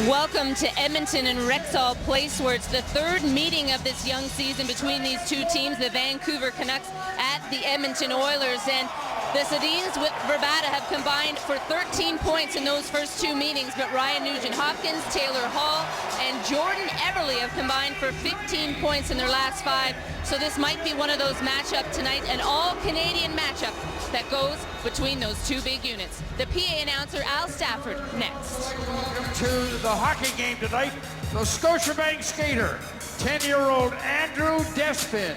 Welcome to Edmonton and Rexall Place, where it's the third meeting of this young season between these two teams, the Vancouver Canucks at the Edmonton Oilers. And the Sedins with Vrbata have combined for 13 points in those first two meetings, but Ryan Nugent-Hopkins, Taylor Hall, and Jordan Eberle have combined for 15 points in their last 5. So this might be one of those matchups tonight, an all-Canadian matchup that goes between those two big units. The PA announcer, Al Stafford, next. Welcome to the hockey game tonight. The Scotiabank skater, 10-year-old Andrew Despin.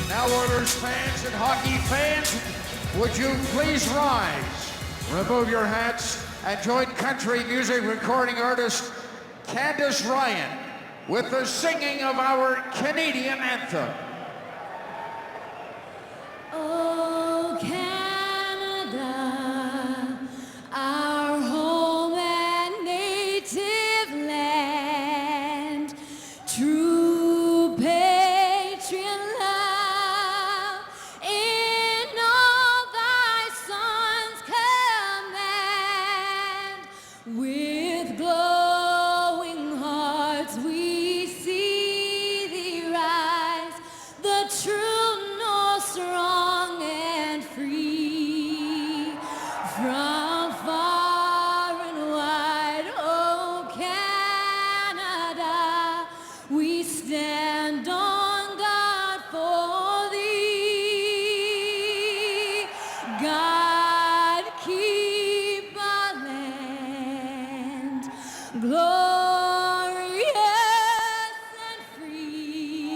Now, Oilers fans and hockey fans, would you please rise, remove your hats, and join country music recording artist Candice Ryan with the singing of our Canadian anthem. Oh, Canada, our home and native land, true patriot love in all thy sons command. With glowing hearts we see thee rise, the true north strong and free. From far and wide, oh Canada, we stand on guard for thee. God keep our land glorious and free.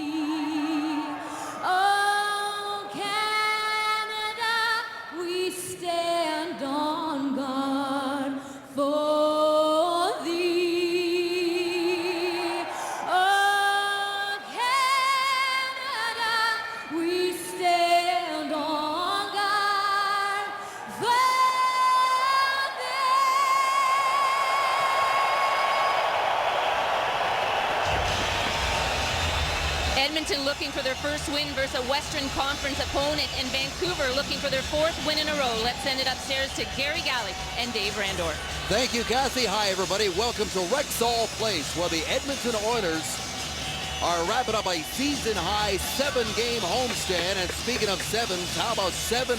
Oh Canada, we stand on guard for thee. Oh Canada, we stand on guard for thee. Edmonton looking for their first win versus a Western Conference opponent, and Vancouver looking for their fourth win in a row. Let's send it upstairs to Gary Galley and Dave Randor. Thank you, Kathy. Hi, everybody. Welcome to Rexall Place, where the Edmonton Oilers are wrapping up a season-high 7-game homestand. And speaking of sevens, how about 7-1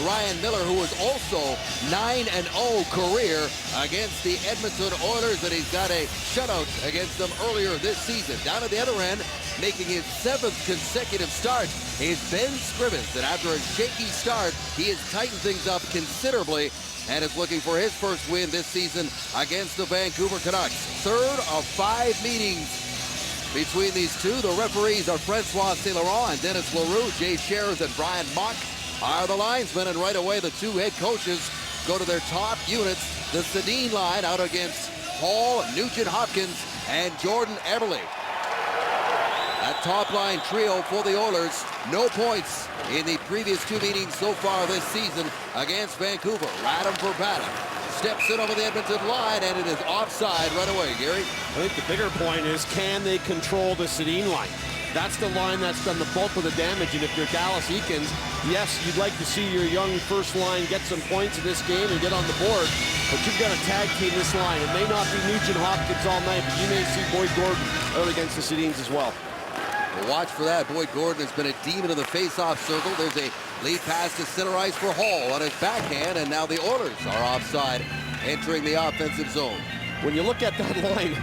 Ryan Miller, who was also 9-0 career against the Edmonton Oilers, and he's got a shutout against them earlier this season. Down at the other end, making his 7th consecutive start, is Ben Scrivens. And after a shaky start, he has tightened things up considerably and is looking for his first win this season against the Vancouver Canucks. Third of 5 meetings between these two. The referees are Francois St. Laurent and Dennis Leroux. Jay Sherers and Brian Mock are the linesmen, and right away the two head coaches go to their top units. The Sedin line out against Hall, Nugent-Hopkins, and Jordan Eberle. That top line trio for the Oilers, no points in the previous 2 meetings so far this season against Vancouver. Radim Vrbata steps in over the Edmonton line, and it is offside right away. Gary? I think the bigger point is, can they control the Sedin line? That's the line that's done the bulk of the damage, and if you're Dallas Eakins, yes, you'd like to see your young first line get some points in this game and get on the board, but you've got to tag team this line. It may not be Nugent-Hopkins all night, but you may see Boyd Gordon out against the Sedins as well. Well, watch for that. Boyd Gordon has been a demon in the face-off circle. There's a lead pass to center ice for Hall on his backhand, and now the Oilers are offside, entering the offensive zone. When you look at that line,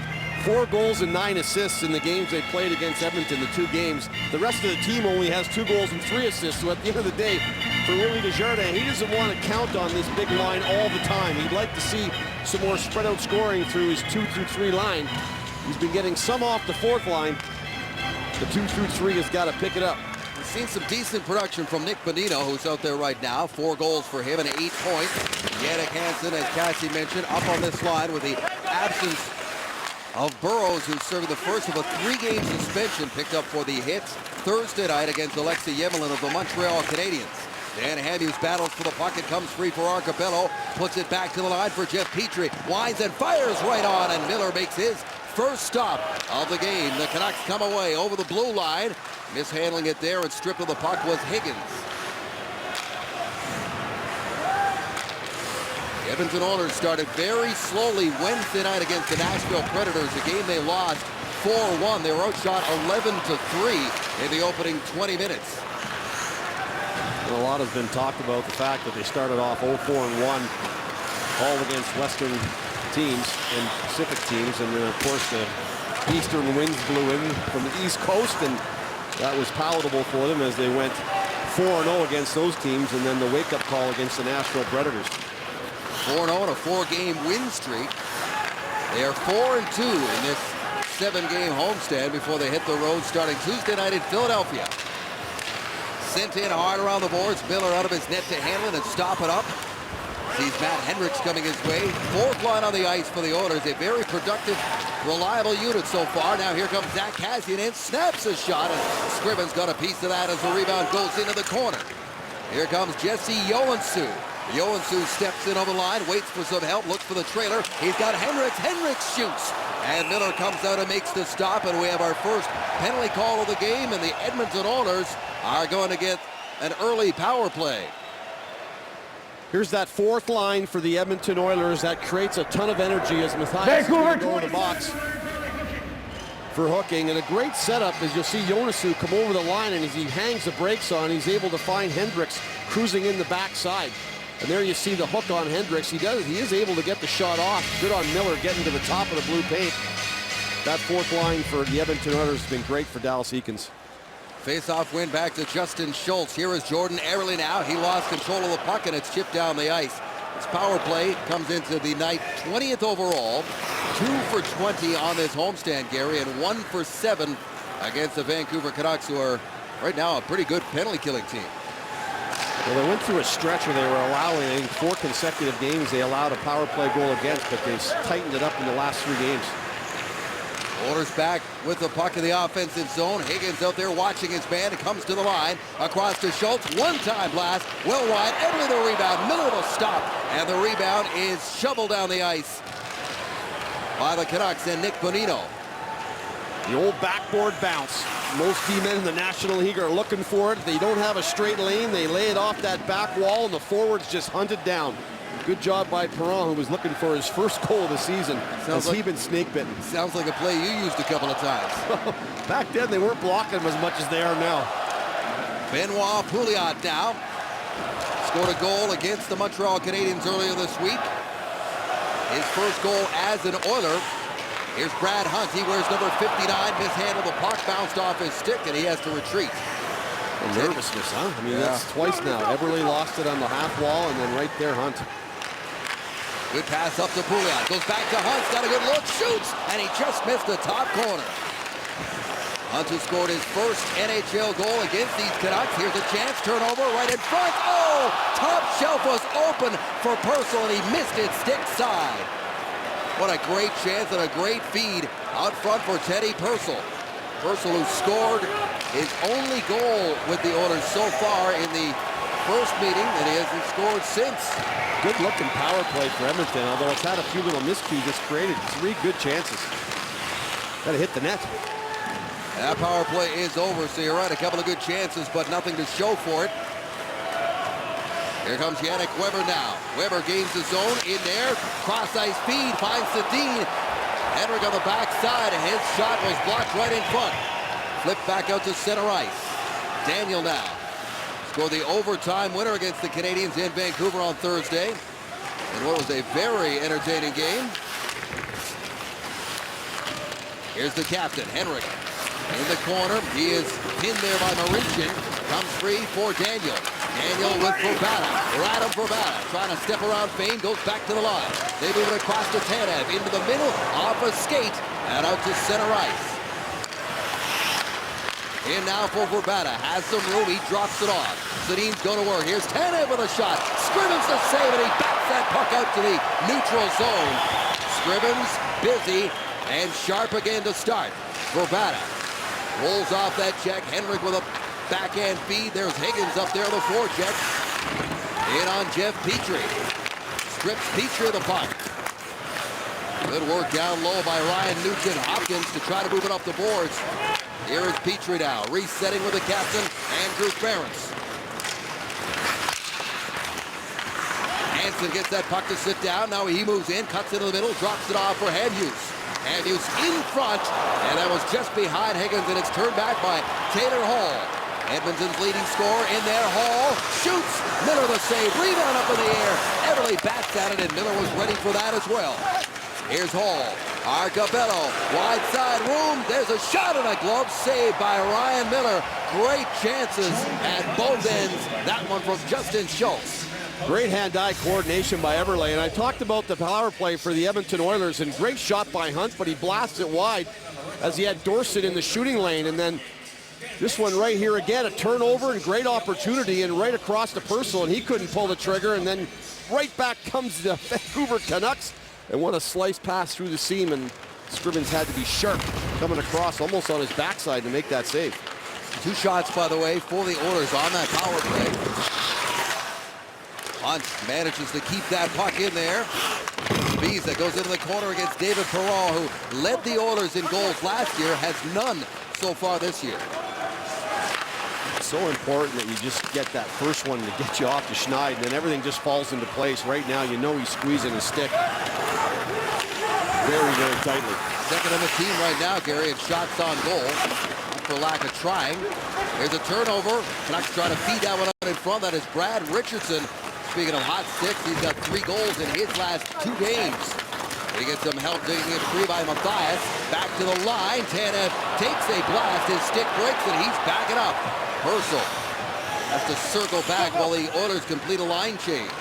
4 goals and 9 assists in the games they played against Edmonton, the 2 games. The rest of the team only has 2 goals and 3 assists. So at the end of the day, for Willie Desjardins, he doesn't want to count on this big line all the time. He'd like to see some more spread out scoring through his 2-3 line. He's been getting some off the 4th line. The 2-3 has got to pick it up. We've seen some decent production from Nick Bonino, who's out there right now. 4 goals for him and 8 points. Jannik Hansen, as Cassie mentioned, up on this line with the absence of Burrows, who's serving the first of a 3-game suspension, picked up for the hit Thursday night against Alexei Yemelin of the Montreal Canadiens. Dan Hamhuis battles for the puck. It comes free for Arcobello. Puts it back to the line for Jeff Petrie. Winds and fires right on, and Miller makes his first stop of the game. The Canucks come away over the blue line. Mishandling it there and stripped of the puck was Higgins. The Edmonton Oilers started very slowly Wednesday night against the Nashville Predators, a game they lost 4-1. They were outshot 11-3 in the opening 20 minutes. Well, a lot has been talked about the fact that they started off 0-4-1, all against Western teams and Pacific teams, and then of course the eastern winds blew in from the East Coast, and that was palatable for them as they went 4-0 against those teams, and then the wake-up call against the Nashville Predators. 4-0 and a 4-game win streak. They are 4-2 in this 7-game homestand before they hit the road starting Tuesday night in Philadelphia. Sent in hard around the boards. Miller out of his net to handle it and stop it up. Sees Matt Hendricks coming his way. Fourth line on the ice for the Oilers. A very productive, reliable unit so far. Now here comes Zach Kassian in, snaps a shot, and Scrivens got a piece of that as the rebound goes into the corner. Here comes Jesse Joensuu. Joensuu steps in on the line, waits for some help, looks for the trailer. He's got Hendricks. Hendricks shoots. And Miller comes out and makes the stop, and we have our first penalty call of the game, and the Edmonton Oilers are going to get an early power play. Here's that fourth line for the Edmonton Oilers. That creates a ton of energy as Matthias go in the box for hooking. And a great setup as you'll see Joensuu come over the line, and as he hangs the brakes on, he's able to find Hendricks cruising in the backside. And there you see the hook on Hendricks. He is able to get the shot off. Good on Miller getting to the top of the blue paint. That fourth line for the Edmonton Oilers has been great for Dallas Eakins. Face-off win back to Justin Schultz. Here is Jordan Eberle now. He lost control of the puck, and it's chipped down the ice. His power play comes into the night 20th overall. 2 for 20 on this homestand, Gary, and 1 for 7 against the Vancouver Canucks, who are right now a pretty good penalty-killing team. Well, they went through a stretch where they were allowing, I think, 4 consecutive games they allowed a power play goal against, but they've tightened it up in the last 3 games. Oilers back with the puck in the offensive zone. Higgins out there watching his man. It comes to the line. Across to Schultz. One-time blast. Well wide. Eberle the rebound. Miller the stop. And the rebound is shoveled down the ice by the Canucks and Nick Bonino. The old backboard bounce. Most D-men in the National League are looking for it. They don't have a straight lane. They lay it off that back wall, and the forwards just hunt it down. Good job by Perron, who was looking for his first goal of the season. Has he been snake bitten? Sounds like a play you used a couple of times. Back then, they weren't blocking him as much as they are now. Benoit Pouliot now scored a goal against the Montreal Canadiens earlier this week. His first goal as an Oiler. Here's Brad Hunt. He wears number 59. Mishandled the puck, bounced off his stick, and he has to retreat. Nervousness, huh? I mean, that's twice now. Eberle lost it on the half wall, and then right there, Hunt. Good pass up to Pouliot. Goes back to Hunt. Got a good look. Shoots. And he just missed the top corner. Hunt has scored his first NHL goal against these Canucks. Here's a chance. Turnover right in front. Oh! Top shelf was open for Purcell, and he missed it stick side. What a great chance and a great feed out front for Teddy Purcell. Purcell, who scored his only goal with the Oilers so far in the first meeting, and he hasn't scored since. Good looking power play for Edmonton, although it's had a few little miscues. It's created 3 good chances. Got to hit the net. That power play is over, so you're right. A couple of good chances, but nothing to show for it. Here comes Yannick Weber now. Weber gains the zone in there. Cross-ice feed, finds Sedin. Henrik on the backside, and his shot was blocked right in front. Flipped back out to center ice. Daniel now scored the overtime winner against the Canadiens in Vancouver on Thursday. And what was a very entertaining game. Here's the captain, Henrik. In the corner, he is pinned there by Marincin. Comes free for Daniel. Daniel with Verbata. Radom Verbata trying to step around Fane, goes back to the line. They move it across to Tanev, into the middle, off a skate, and out to center ice. In now for Verbata, has some room, he drops it off. Sedin's going to work. Here's Tanev with a shot. Scrivens the save, and he bats that puck out to the neutral zone. Scrivens busy and sharp again to start. Verbata rolls off that check. Henrik with a backhand feed. There's Higgins up there on the forecheck. In on Jeff Petrie. Strips Petrie of the puck. Good work down low by Ryan Nugent-Hopkins to try to move it up the boards. Here is Petrie now, resetting with the captain, Andrew Ference. Hansen gets that puck to sit down. Now he moves in, cuts into the middle, drops it off for Hamhuis. Hamhuis in front, and that was just behind Higgins, and it's turned back by Taylor Hall. Edmonton's leading scorer in there. Hall shoots. Miller the save. Rebound up in the air. Everly bats at it, and Miller was ready for that as well. Here's Hall. Arcabello. Wide side room. There's a shot and a glove saved by Ryan Miller. Great chances at both ends. That one from Justin Schultz. Great hand-eye coordination by Eberle, and I talked about the power play for the Edmonton Oilers, and great shot by Hunt, but he blasts it wide as he had Dorsett in the shooting lane, and then this one right here again, a turnover and great opportunity, and right across to Purcell, and he couldn't pull the trigger, and then right back comes the Vancouver Canucks, and what a slice pass through the seam, and Scrivens had to be sharp coming across almost on his backside to make that save. 2 shots, by the way, for the Oilers on that power play. Hunt manages to keep that puck in there. Biza goes into the corner against David Perron, who led the Oilers in goals last year, has none so far this year. It's so important that you just get that first one to get you off to Schneid, and then everything just falls into place. Right now, you know he's squeezing his stick very, very tightly. Second on the team right now, Gary, in shots on goal, for lack of trying. There's a turnover. Canucks trying to feed that one out in front. That is Brad Richardson. Speaking of hot sticks, he's got 3 goals in his last 2 games. He gets some help digging it free by Mathias. Back to the line. Tanev takes a blast. His stick breaks, and he's backing up. Purcell has to circle back while the Oilers complete a line change.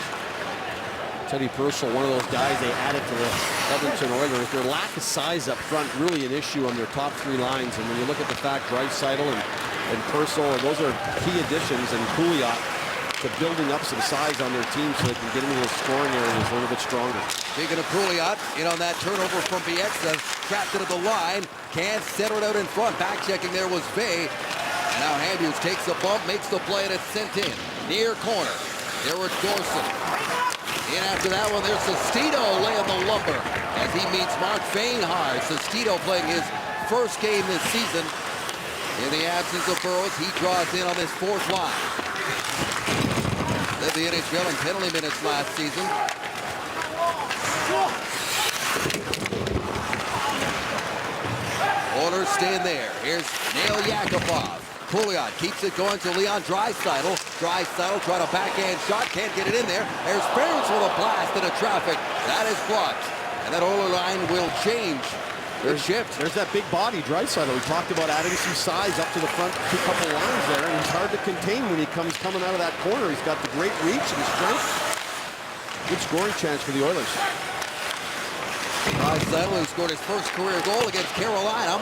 Teddy Purcell, one of those guys they added to the Edmonton Oilers. Their lack of size up front really an issue on their top 3 lines. And when you look at the fact Draisaitl and Purcell, and those are key additions, and Pouliot to building up some size on their team so they can get into those scoring areas a little bit stronger. Speaking of Pouliot, in on that turnover from Bieksa, trapped it at the line, can't center it out in front. Back checking there was Vey. And now Hamhuis takes a bump, makes the play, and it's sent in. Near corner. There was Dorsett. In after that one, there's Sestito laying the lumber as he meets Mark Feinhardt. Sestito playing his first game this season. In the absence of Burrows, he draws in on this 4th line. Led the NHL in penalty minutes last season. Oilers stand there. Here's Nail Yakupov. Pouliot keeps it going to Leon Draisaitl. Draisaitl trying a backhand shot, can't get it in there. There's Ference with a blast into traffic. That is blocked. And that Oiler line will change. There's that big body, Draisaitl. We talked about adding some size up to the front 2 couple lines there, and he's hard to contain when he comes coming out of that corner. He's got the great reach and strength. Good scoring chance for the Oilers. Draisaitl, who scored his first career goal against Carolina,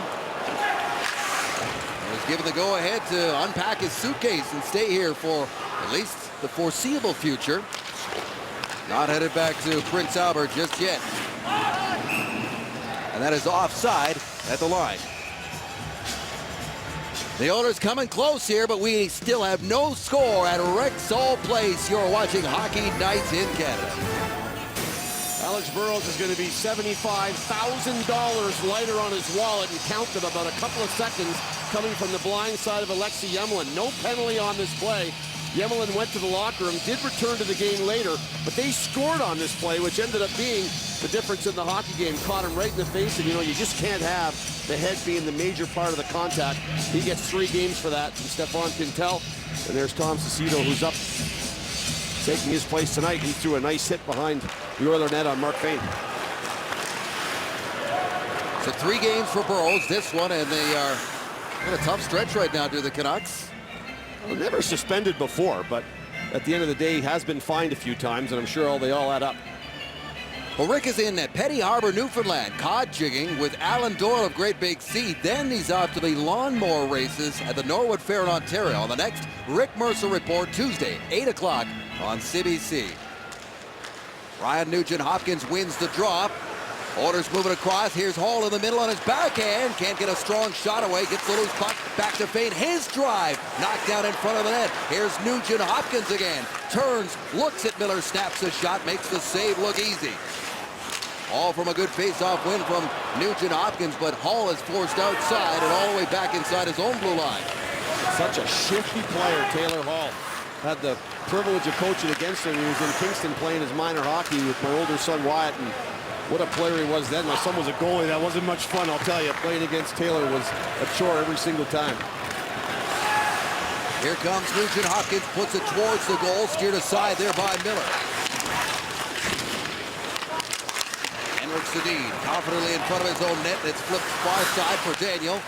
was given the go-ahead to unpack his suitcase and stay here for at least the foreseeable future. Not headed back to Prince Albert just yet. And that is offside at the line. The Oilers coming close here, but we still have no score at Rexall Place. You're watching Hockey Nights in Canada. Alex Burrows is going to be $75,000 lighter on his wallet, and counted about a couple of seconds coming from the blind side of Alexei Emelin. No penalty on this play. Emelin went to the locker room, did return to the game later, but they scored on this play, which ended up being the difference in the hockey game. Caught him right in the face, and you know, you just can't have the head being the major part of the contact. He gets 3 games for that from Stefan Pintel. And there's Tom Sestito, who's up taking his place tonight. He threw a nice hit behind the Oiler net on Mark Fane. So 3 games for Burrows, this one, and they are in a tough stretch right now, do the Canucks. Well, never suspended before, but at the end of the day, he has been fined a few times, and I'm sure they all add up. Well, Rick is in at Petty Harbor, Newfoundland, cod jigging with Alan Doyle of Great Big Sea. Then he's off to the lawnmower races at the Norwood Fair in Ontario. On the next Rick Mercer Report, Tuesday, 8 o'clock on CBC. Ryan Nugent-Hopkins wins the drop. Oilers moving across. Here's Hall in the middle on his backhand. Can't get a strong shot away. Gets the loose puck back to Fane. His drive knocked down in front of the net. Here's Nugent-Hopkins again. Turns, looks at Miller, snaps the shot, makes the save look easy. All from a good face-off win from Nugent Hopkins, but Hall is forced outside and all the way back inside his own blue line. Such a shifty player, Taylor Hall. Had the privilege of coaching against him. He was in Kingston playing his minor hockey with my older son Wyatt, and what a player he was then. My son was a goalie. That wasn't much fun, I'll tell you. Playing against Taylor was a chore every single time. Here comes Nugent Hopkins, puts it towards the goal, steered aside there by Miller. Henrik Sedin confidently in front of his own net. It's flipped far side for Daniel.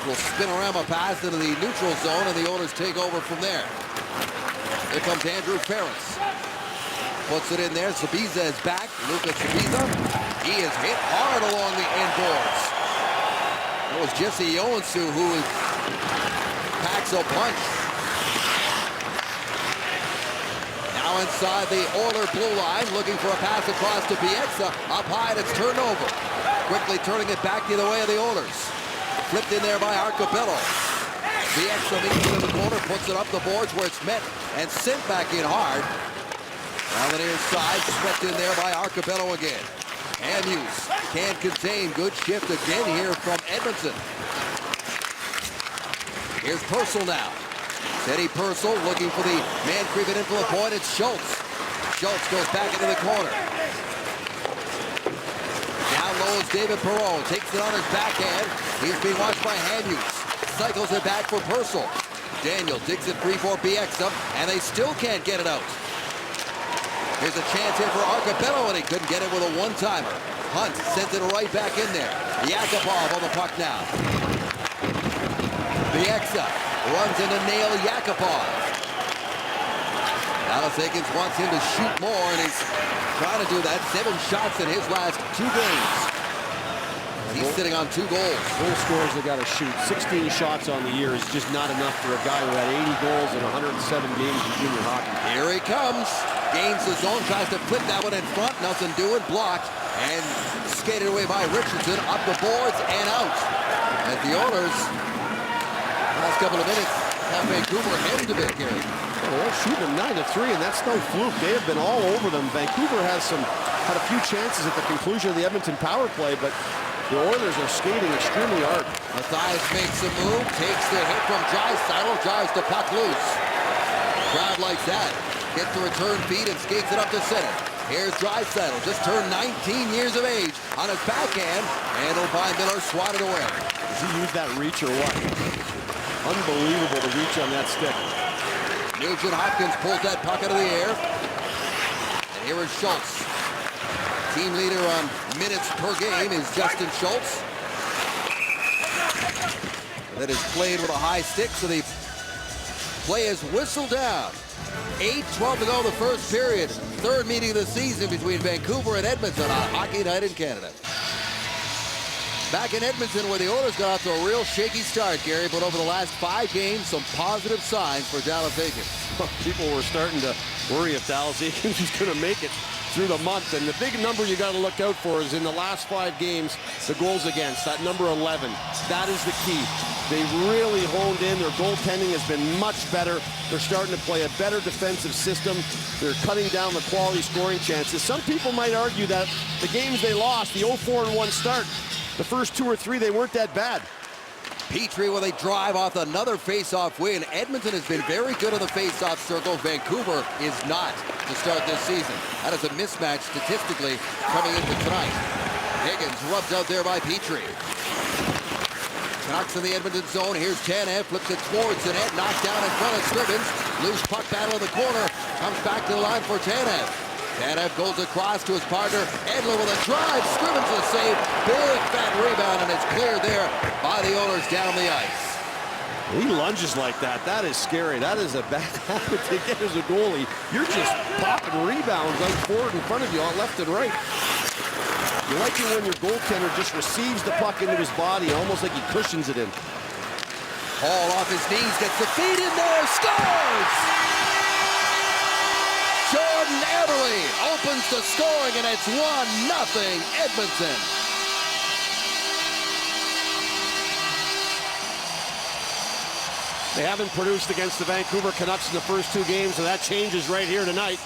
Will spin around a pass into the neutral zone, and the Oilers take over from there. Here comes Andrew Ferris. Puts it in there. Sabiza is back. Lucas Sabiza. He is hit hard along the end boards. That was Jesse Joensuu who packs a punch. Now inside the Oiler blue line, looking for a pass across to Bieksa. Up high, and it's turned over. Quickly turning it back the other way of the Oilers. Flipped in there by Arcobello. Bieksa meets it in the corner, puts it up the boards where it's met and sent back in hard. On the near side, swept in there by Arcobello again. Hamhuis can't contain. Good shift again here from Edmonton. Here's Purcell now. Teddy Purcell looking for the man creeping in from the point. It's Schultz. Schultz goes back into the corner. Down low is David Perron. Takes it on his backhand. He's being watched by Hamhuis. Cycles it back for Purcell. Daniel digs it free for Bieksa, and they still can't get it out. Here's a chance here for Arcobello, and he couldn't get it with a one-timer. Hunt sends it right back in there. Yakupov on the puck now. Bieksa runs into Nail Yakupov. Dallas Eakins wants him to shoot more, and he's trying to do that. 7 shots in his last 2 games. He's sitting on 2 goals. Goal scorers they got to shoot. 16 shots on the year is just not enough for a guy who had 80 goals in 107 games in junior hockey. Here he comes. Gains the zone, tries to flip that one in front. Nothing doing, blocked, and skated away by Richardson. Up the boards and out. As the Oilers, last couple of minutes, have Vancouver hemmed a bit here. Well, they're shooting 9-3, and that's no fluke. They have been all over them. Vancouver had a few chances at the conclusion of the Edmonton power play, but the Oilers are skating extremely hard. Matthias makes a move, takes the hit from Draisaitl, drives the puck loose. Crowd likes that. Gets the return feed and skates it up to center. Here's Draisaitl, just turned 19 years of age on his backhand. Handled by Miller, swatted away. Does he use that reach or what? Unbelievable the reach on that stick. Nugent Hopkins pulls that puck out of the air. And here is Schultz. Team leader on minutes per game is Justin Schultz. That is played with a high stick, so the play is whistled down. 8:12 to go the first period. 3rd meeting of the season between Vancouver and Edmonton on Hockey Night in Canada. Back in Edmonton, where the Oilers got off to a real shaky start, Gary, but over the last 5 games, some positive signs for Dallas Eakins. People were starting to worry if Dallas Eakins was going to make it through the month, and the big number you got to look out for is in the last 5 games, the goals against, that number 11. That is the key. They really honed in. Their goaltending has been much better. They're starting to play a better defensive system. They're cutting down the quality scoring chances. Some people might argue that the games they lost, the 0-4-1 start, the first 2 or 3, they weren't that bad. Petrie with a drive off another face-off win. Edmonton has been very good on the face-off circle. Vancouver is not to start this season. That is a mismatch statistically coming into tonight. Higgins rubbed out there by Petrie. Knocks in the Edmonton zone. Here's Tanev, flips it towards the net, knocked down in front of Scrivens. Loose puck battle in the corner. Comes back to the line for Tanev. Tanev goes across to his partner. Edler with a drive. Scrivens a save. Big fat rebound, and it's cleared there by the Oilers down the ice. He lunges like that. That is scary. That is a bad habit to get as a goalie. You're just popping rebounds out forward in front of you on left and right. You like it when your goaltender just receives the puck into his body, almost like he cushions it in. Hall off his knees, gets the feed in there, scores! Jordan Eberle opens the scoring, and it's 1-0 Edmonton. They haven't produced against the Vancouver Canucks in the first 2 games, so that changes right here tonight.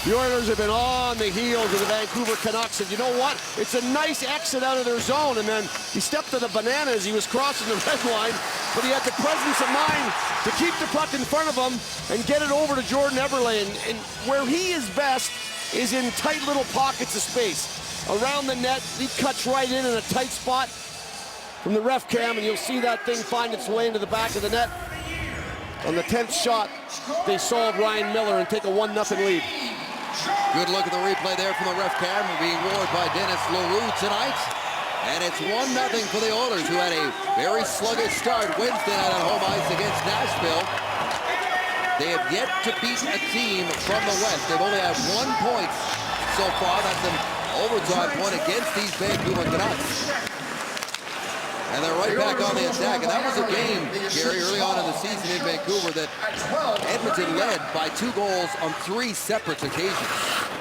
The Oilers have been on the heels of the Vancouver Canucks, and you know what? It's a nice exit out of their zone, and then he stepped to the banana as he was crossing the red line, but he had the presence of mind to keep the puck in front of him and get it over to Jordan Eberle, and where he is best is in tight little pockets of space. Around the net, he cuts right in a tight spot from the ref cam, and you'll see that thing find its way into the back of the net. On the 10th shot, they solve Ryan Miller and take a 1-0 lead. Good look at the replay there from the ref cam, being warded by Dennis Leroux tonight. And it's 1-0 for the Oilers, who had a very sluggish start Wednesday night on home ice against Nashville. They have yet to beat a team from the West. They've only had 1 point so far. That's an overtime point against these Vancouver Canucks. And they're right back on the attack. And that was a game, Gary, early on in the season in Vancouver that Edmonton led by 2 goals on 3 separate occasions.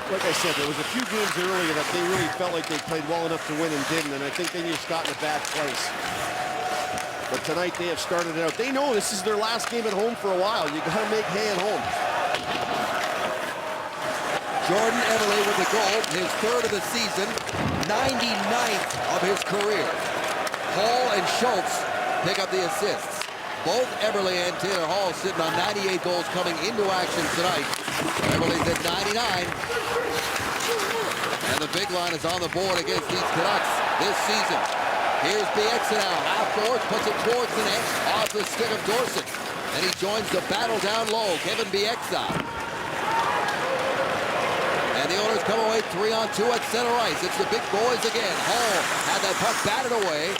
Like I said, there was a few games earlier that they really felt like they played well enough to win and didn't, and I think they just got in a bad place. But tonight they have started it out. They know this is their last game at home for a while. You gotta make hay at home. Jordan Eberle with the goal, his 3rd of the season, 99th of his career. Hall and Schultz pick up the assists. Both Eberle and Taylor Hall sitting on 98 goals coming into action tonight. Eberle's at 99. And the big line is on the board against these Canucks this season. Here's Bieksa now, half-forward, puts it towards the net, off the stick of Dorsett. And he joins the battle down low, Kevin Bieksa. And the Oilers come away 3-on-2 at center ice. It's the big boys again. Hall had that puck batted away.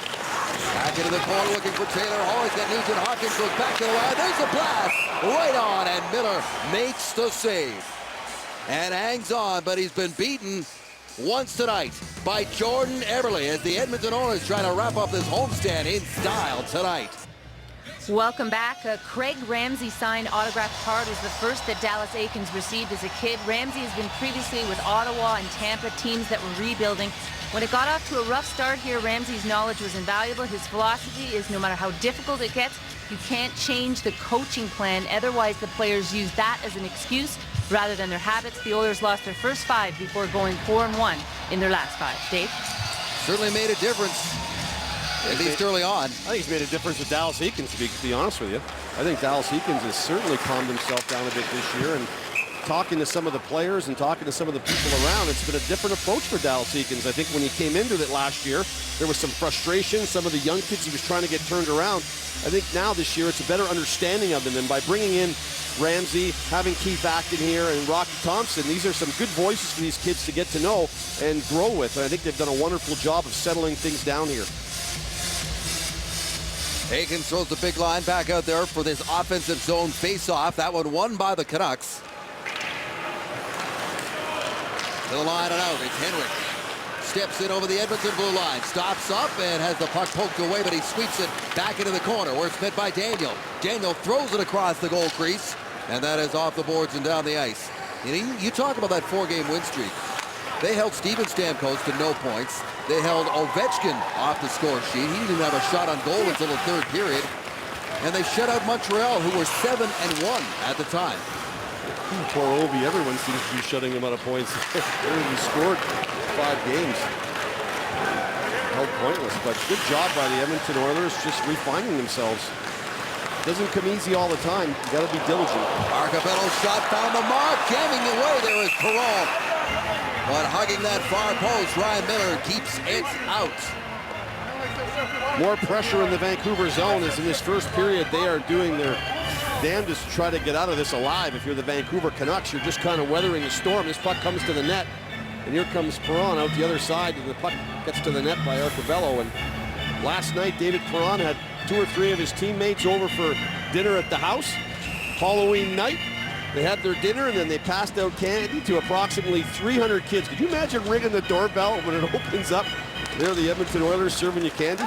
Back into the corner looking for Taylor Hall. He's got Nugent Hopkins, goes back to the line. There's a blast right on, and Miller makes the save. And hangs on, but he's been beaten once tonight by Jordan Eberle as the Edmonton Oilers try to wrap up this homestand in style tonight. Welcome back. Craig Ramsey signed autographed card was the first that Dallas Eakins received as a kid. Ramsey has been previously with Ottawa and Tampa, teams that were rebuilding. When it got off to a rough start here, Ramsey's knowledge was invaluable. His philosophy is no matter how difficult it gets, you can't change the coaching plan. Otherwise, the players use that as an excuse rather than their habits. The Oilers lost their first 5 before going 4-1 in their last 5. Dave? Certainly made a difference, at least early on. I think he's made a difference with Dallas Eakins, to be honest with you. I think Dallas Eakins has certainly calmed himself down a bit this year, and talking to some of the players and talking to some of the people around, it's been a different approach for Dallas Eakins. I think when he came into it last year, there was some frustration. Some of the young kids he was trying to get turned around. I think now this year it's a better understanding of them, and by bringing in Ramsey, having Keith Acton here, and Rocky Thompson, these are some good voices for these kids to get to know and grow with. And I think they've done a wonderful job of settling things down here. Eakins throws the big line back out there for this offensive zone face-off. That one won by the Canucks. To the line and out. It's Henrik. Steps in over the Edmonton blue line. Stops up and has the puck poked away, but he sweeps it back into the corner where it's met by Daniel. Daniel throws it across the goal crease, and that is off the boards and down the ice. You talk about that 4-game win streak. They held Steven Stamkos to no points. They held Ovechkin off the score sheet. He didn't have a shot on goal until the 3rd period. And they shut out Montreal, who were 7-1 at the time. Poor Ovi, everyone seems to be shutting him out of points. He scored 5 games. Held pointless, but good job by the Edmonton Oilers just refining themselves. Doesn't come easy all the time. You got to be diligent. Arcabello's shot found the mark. Jamming away there is Perron. But hugging that far post, Ryan Miller keeps it out. More pressure in the Vancouver zone as in this first period they are doing their damnedest to try to get out of this alive. If you're the Vancouver Canucks, you're just kind of weathering the storm. This puck comes to the net, and here comes Perron out the other side, and the puck gets to the net by Arcabello. And last night, David Perron had 2 or 3 of his teammates over for dinner at the house. Halloween night, they had their dinner, and then they passed out candy to approximately 300 kids. Could you imagine ringing the doorbell when it opens up? There, the Edmonton Oilers serving you candy.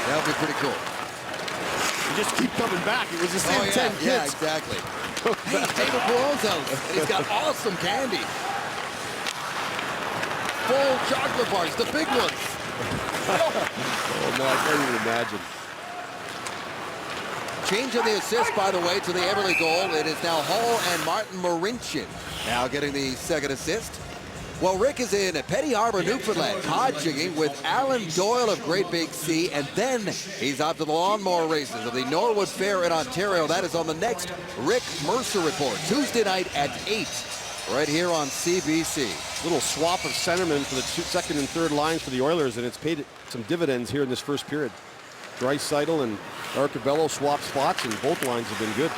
That would be pretty cool. You just keep coming back. It was the same 10 kids. Yeah, exactly. Hey, David Perron's out. He's got awesome candy. Full chocolate bars, the big ones. Oh, no, I can't even imagine. change of the assist, by the way, to the Eberle goal. It is now Hall and Martin Marincin now getting the second assist. Well, Rick is in Petty Harbor, Newfoundland, cod jigging with Alan Doyle of Great Big Sea, and then he's out to the lawnmower races of the Norwood Fair in Ontario. That is on the next Rick Mercer Report, Tuesday night at 8, right here on CBC. Little swap of centermen for the second and third lines for the Oilers, and it's paid some dividends here in this first period. Draisaitl and Arcobello swap spots, and both lines have been good.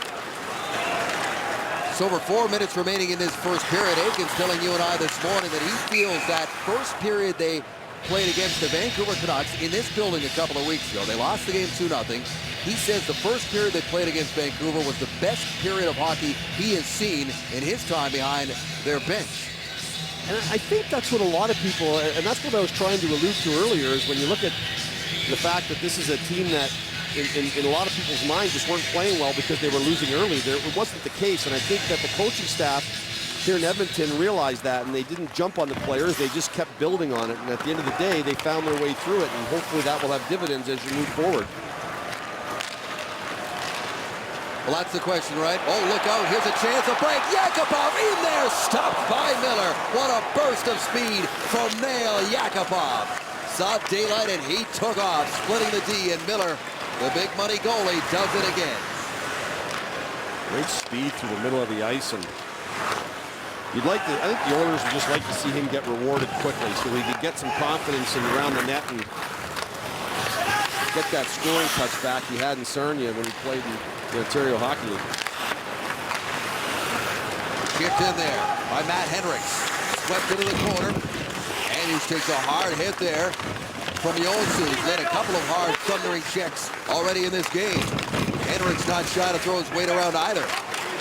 So over 4 minutes remaining in this first period. Aiken's telling you and I this morning that he feels that first period they played against the Vancouver Canucks in this building a couple of weeks ago. They lost the game 2-0. He says the first period they played against Vancouver was the best period of hockey he has seen in his time behind their bench. And I think that's what a lot of people, and that's what I was trying to allude to earlier, is when you look at the fact that this is a team that in a lot of people's minds just weren't playing well because they were losing early. It wasn't the case, and I think that the coaching staff here in Edmonton realized that, and they didn't jump on the players. They just kept building on it, and at the end of the day, they found their way through it, and hopefully that will have dividends as you move forward. Well, that's the question, right? Oh, look out. Here's a chance. A break. Yakupov in there. Stopped by Miller. What a burst of speed from Nail Yakupov. Saw daylight, and he took off, splitting the D, and Miller, the big money goalie, does it again. Great speed through the middle of the ice, and you'd like to, I think the Oilers would just like to see him get rewarded quickly so he could get some confidence in around the net and get that scoring touch back he had in Sarnia when he played in the Ontario Hockey League. Kicked in there by Matt Hendricks. Swept into the corner. Andrews takes a hard hit there from Joensuu. He's led a couple of hard thundering checks already in this game. Hendricks not shy to throw his weight around either.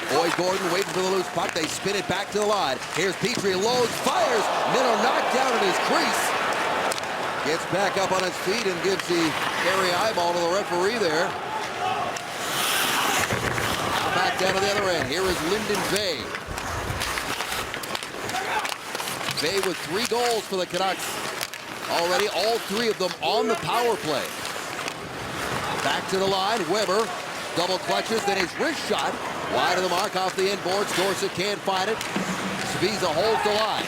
Boyd Gordon waiting for the loose puck. They spin it back to the line. Here's Petrie, loads, fires. Miller knocked down in his crease. Gets back up on his feet and gives the hairy eyeball to the referee there. Back down to the other end. Here is Lyndon Bay. Bay with 3 goals for the Canucks already, all 3 of them on the power play. Back to the line, Weber double clutches, then his wrist shot wide of the mark off the end boards. Dorsett can't find it. Sviza holds the line.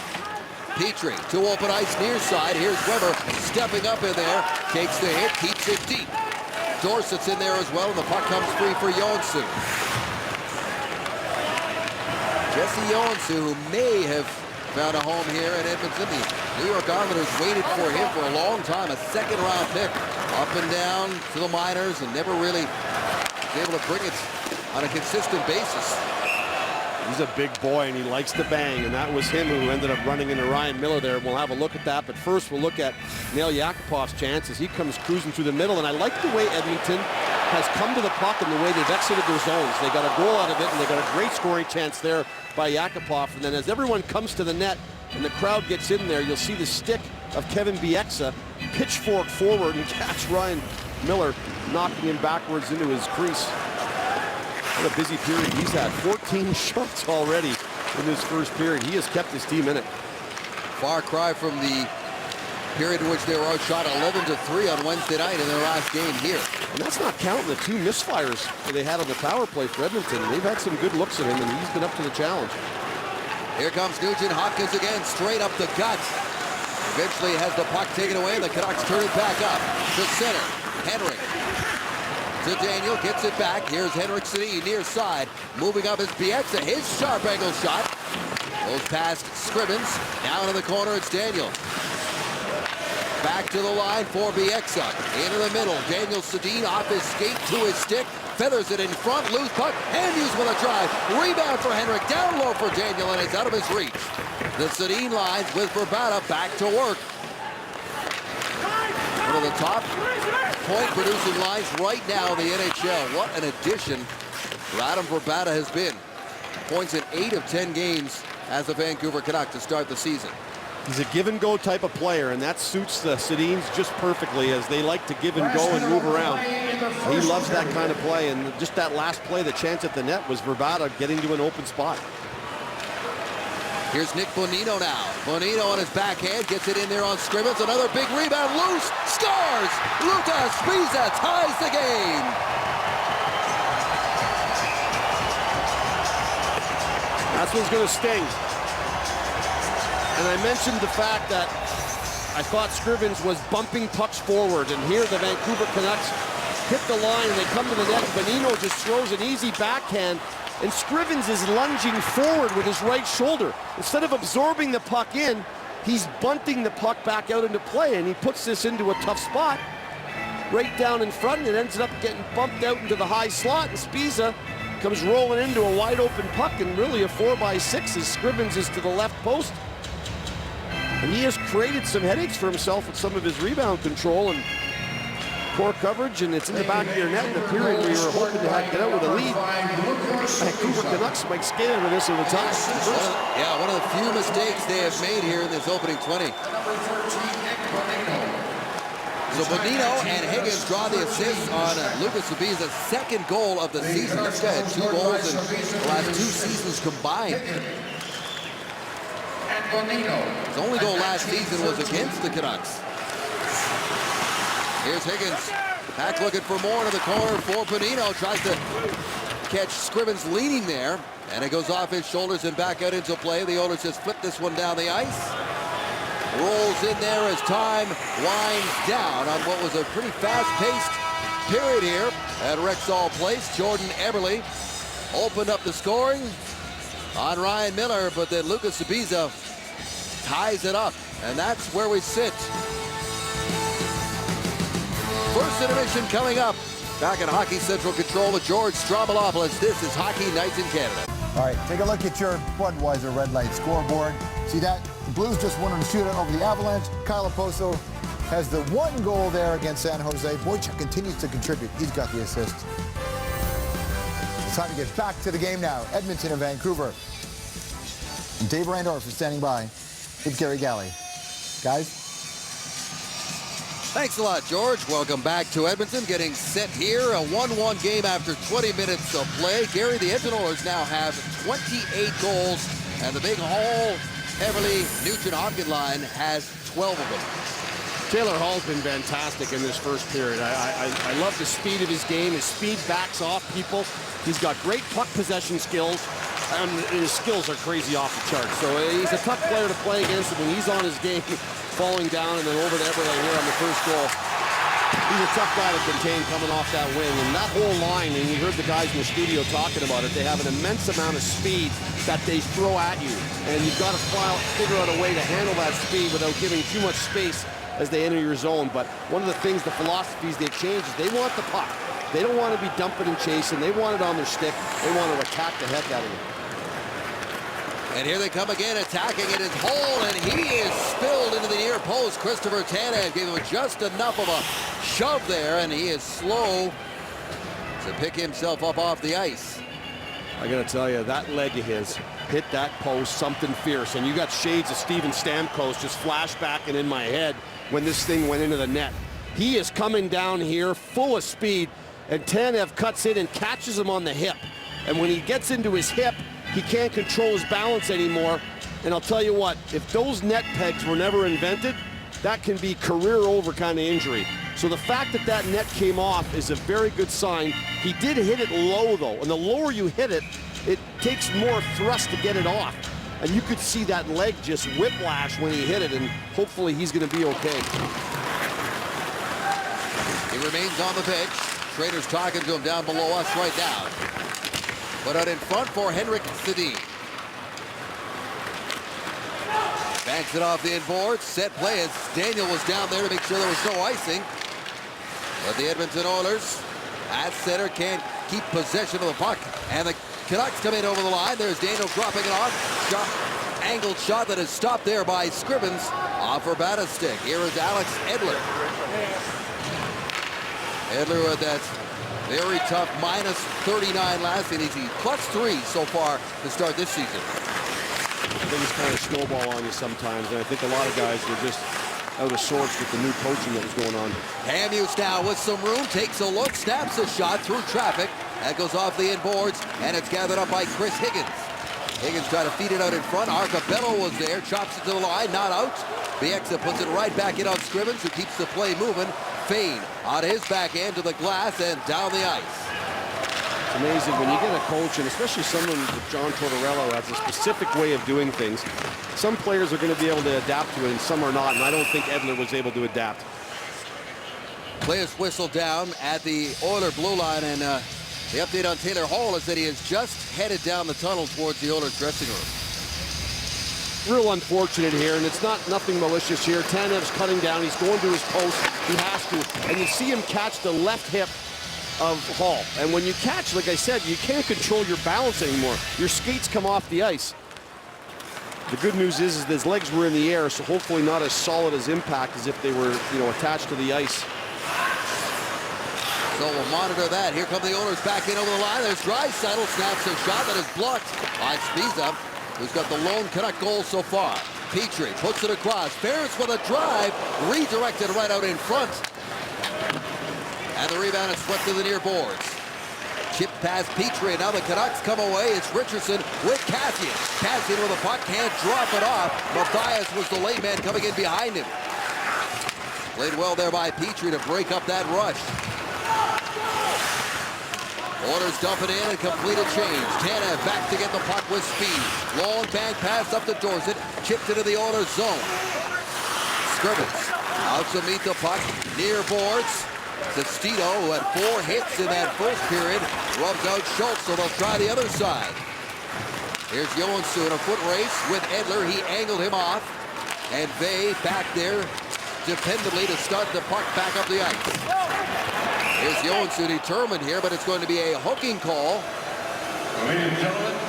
Petrie, 2 open ice near side. Here's Weber stepping up in there, takes the hit, keeps it deep. Dorsett's in there as well, and the puck comes free for Joensuu. Jesse Joensuu, who may have found a home here in Edmonton. The New York Islanders waited for him for a long time, a second-round pick. Up and down to the minors and never really was able to bring it on a consistent basis. He's a big boy, and he likes to bang, and that was him who ended up running into Ryan Miller there. We'll have a look at that, but first we'll look at Nail Yakupov's chance as he comes cruising through the middle, and I like the way Edmonton has come to the puck and the way they've exited their zones. They got a goal out of it, and they got a great scoring chance there by Yakupov, and then as everyone comes to the net and the crowd gets in there, you'll see the stick of Kevin Bieksa pitchfork forward and catch Ryan Miller, knocking him backwards into his crease. What a busy period he's had. 14 shots already in this first period. He has kept his team in it. Far cry from the period in which they were outshot 11-3 on Wednesday night in their last game here. And that's not counting the 2 misfires that they had on the power play for Edmonton. They've had some good looks at him, and he's been up to the challenge. Here comes Nugent Hopkins again, straight up the gut. Eventually has the puck taken away, and the Canucks turn it back up to center. Henrik to Daniel, gets it back. Here's Henrik Sedin near side. Moving up is Bieksa, his sharp angle shot. Goes past Scribbins. Down in the corner, it's Daniel. Back to the line for Bieksa. Into the middle, Daniel Sedin off his skate to his stick. Feathers it in front, loose puck. Andrews with a drive. Rebound for Henrik, down low for Daniel, and it's out of his reach. The Sedin lines with Vrbata back to work. One of the top point-producing lines right now in the NHL. What an addition Radim Vrbata has been. Points in 8 of 10 games as a Vancouver Canuck to start the season. He's a give-and-go type of player, and that suits the Sedins just perfectly as they like to give and go and move around. He loves that kind of play, and just that last play, the chance at the net, was Vrbata getting to an open spot. Here's Nick Bonino now. Bonino on his backhand, gets it in there on Scrimmins. Another big rebound, loose, scores! Lukas Sviza ties the game. That's what's going to sting. And I mentioned the fact that I thought Scrivens was bumping pucks forward, and here the Vancouver Canucks hit the line and they come to the net. Bonino just throws an easy backhand, and Scrivens is lunging forward with his right shoulder. Instead of absorbing the puck in, he's bunting the puck back out into play, and he puts this into a tough spot right down in front, and it ends up getting bumped out into the high slot, and Spiza comes rolling into a wide open puck, and really a 4x6 as Scrivens is to the left post. And he has created some headaches for himself with some of his rebound control and poor coverage, and it's in the back of your net in the period where you were hoping to get out with a lead. Vancouver Canucks might skate out of this in the top. Yeah, one of the few mistakes they have made here in this opening 20. So Bonino and Higgins draw the assist on Lucas Sabiza's second goal of the season. This guy had 2 goals in the last 2 seasons combined. His only goal last season was against the Canucks. Here's Higgins. Back looking for more into the corner for Bonino. Tries to catch Scrivens leaning there. And it goes off his shoulders and back out into play. The Oilers just flip this one down the ice. Rolls in there as time winds down on what was a pretty fast-paced period here at Rexall Place. Jordan Eberle opened up the scoring on Ryan Miller, but then Lucas Sabiza ties it up, and that's where we sit. First intermission coming up. Back in Hockey Central Control with George Stroumboulopoulos. This is Hockey Nights in Canada. All right, take a look at your Budweiser Red Light scoreboard. See that? The Blues just won on the shootout over the Avalanche. Kyle Oposo has the 1 goal there against San Jose. Boychuk continues to contribute. He's got the assist. It's time to get back to the game now. Edmonton and Vancouver. And Dave Randorf is standing by with Gary Galley. Guys? Thanks a lot, George. Welcome back to Edmonton. Getting set here, a 1-1 game after 20 minutes of play. Gary, the Edmonton Oilers now have 28 goals, and the big Hall, Everly, Nugent-Hopkins line has 12 of them. Taylor Hall's been fantastic in this first period. I love the speed of his game. His speed backs off people. He's got great puck possession skills, and his skills are crazy off the charts. So he's a tough player to play against, and when he's on his game, falling down and then over to Eberle here on the first goal. He's a tough guy to contain coming off that wing. And that whole line, and you heard the guys in the studio talking about it, they have an immense amount of speed that they throw at you. And you've got to figure out a way to handle that speed without giving too much space as they enter your zone. But one of the things, the philosophies they change is they want the puck. They don't want to be dumping and chasing. They want it on their stick. They want to attack the heck out of it. And here they come again, attacking it is Hall, and he is spilled into the near post. Christopher Tanev gave him just enough of a shove there, and he is slow to pick himself up off the ice. I got to tell you, that leg of his hit that post, something fierce. And you got shades of Steven Stamkos just flashbacking in my head when this thing went into the net. He is coming down here full of speed, and Tanev cuts in and catches him on the hip. And when he gets into his hip, he can't control his balance anymore. And I'll tell you what, if those net pegs were never invented, that can be career over kind of injury. So the fact that that net came off is a very good sign. He did hit it low though, and the lower you hit it, it takes more thrust to get it off. And you could see that leg just whiplash when he hit it, and hopefully he's gonna be okay. He remains on the bench. Trader's talking to him down below us right now. Put out in front for Henrik Sedin. Banks it off the inboard. Set play as Daniel was down there to make sure there was no icing. But the Edmonton Oilers at center can't keep possession of the puck. And the Canucks come in over the line. There's Daniel dropping it off. Angled shot that is stopped there by Scrivens off Urbana's stick. Here is Alex Edler. Edler with that very tough minus 39 last inning. He's +3 so far to start this season. Things kind of snowball on you sometimes, and I think a lot of guys were just out of sorts with the new coaching that was going on. Hamhuis now with some room, takes a look, snaps a shot through traffic. That goes off the inboards, and it's gathered up by Chris Higgins. Higgins trying to feed it out in front. Arcabello was there, chops it to the line, not out. Bieksa puts it right back in on Scrivens, who keeps the play moving. Fane on his back end to the glass and down the ice. It's amazing when you get a coach, and especially someone like John Tortorella has a specific way of doing things. Some players are going to be able to adapt to it, and some are not, and I don't think Edler was able to adapt. Play is whistled down at the Oiler blue line, and the update on Taylor Hall is that he has just headed down the tunnel towards the Oilers dressing room. Real unfortunate here, and it's nothing malicious here. Tanev's cutting down. He's going to his post. He has to. And you see him catch the left hip of Hall. And when you catch, like I said, you can't control your balance anymore. Your skates come off the ice. The good news is that his legs were in the air, so hopefully not as solid as impact as if they were, attached to the ice. So we'll monitor that. Here come the Oilers back in over the line. There's Draisaitl, snaps a shot that is blocked by Spiza, who's got the lone Canuck goal so far. Petrie puts it across. Ferris with a drive, redirected right out in front. And the rebound is swept to the near boards. Chip past Petrie. Now the Canucks come away. It's Richardson with Kassian. Kassian with a puck, can't drop it off. Mathias was the late man coming in behind him. Played well there by Petrie to break up that rush. Oilers dump it in and complete a change. Tanev back to get the puck with speed. Long bank pass up to Dorsett. Chipped into the Oilers zone. Scrivens out to meet the puck. Near boards. Sestito, who had 4 hits in that first period, rubs out Schultz, so they'll try the other side. Here's Johansson in a foot race with Edler. He angled him off. And Vey back there dependably to start the puck back up the ice. Here's Johansson determined here, but it's going to be a hooking call.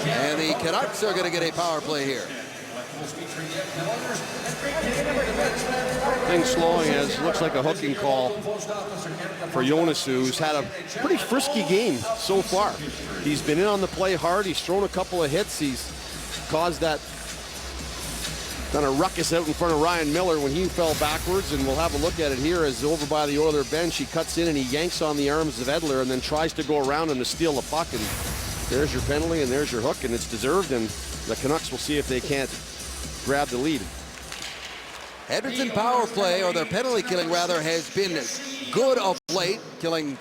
And the Canucks are going to get a power play here. Things slowing as looks like a hooking call for Jonas, who's had a pretty frisky game so far. He's been in on the play hard. He's thrown a couple of hits. He's caused that kind of ruckus out in front of Ryan Miller when he fell backwards, and we'll have a look at it here as over by the Oiler bench. He cuts in and he yanks on the arms of Edler and then tries to go around him to steal the puck, and there's your penalty and there's your hook, and it's deserved, and the Canucks will see if they can't grab the lead. Edmonton power play, or their penalty killing rather, has been good of late, killing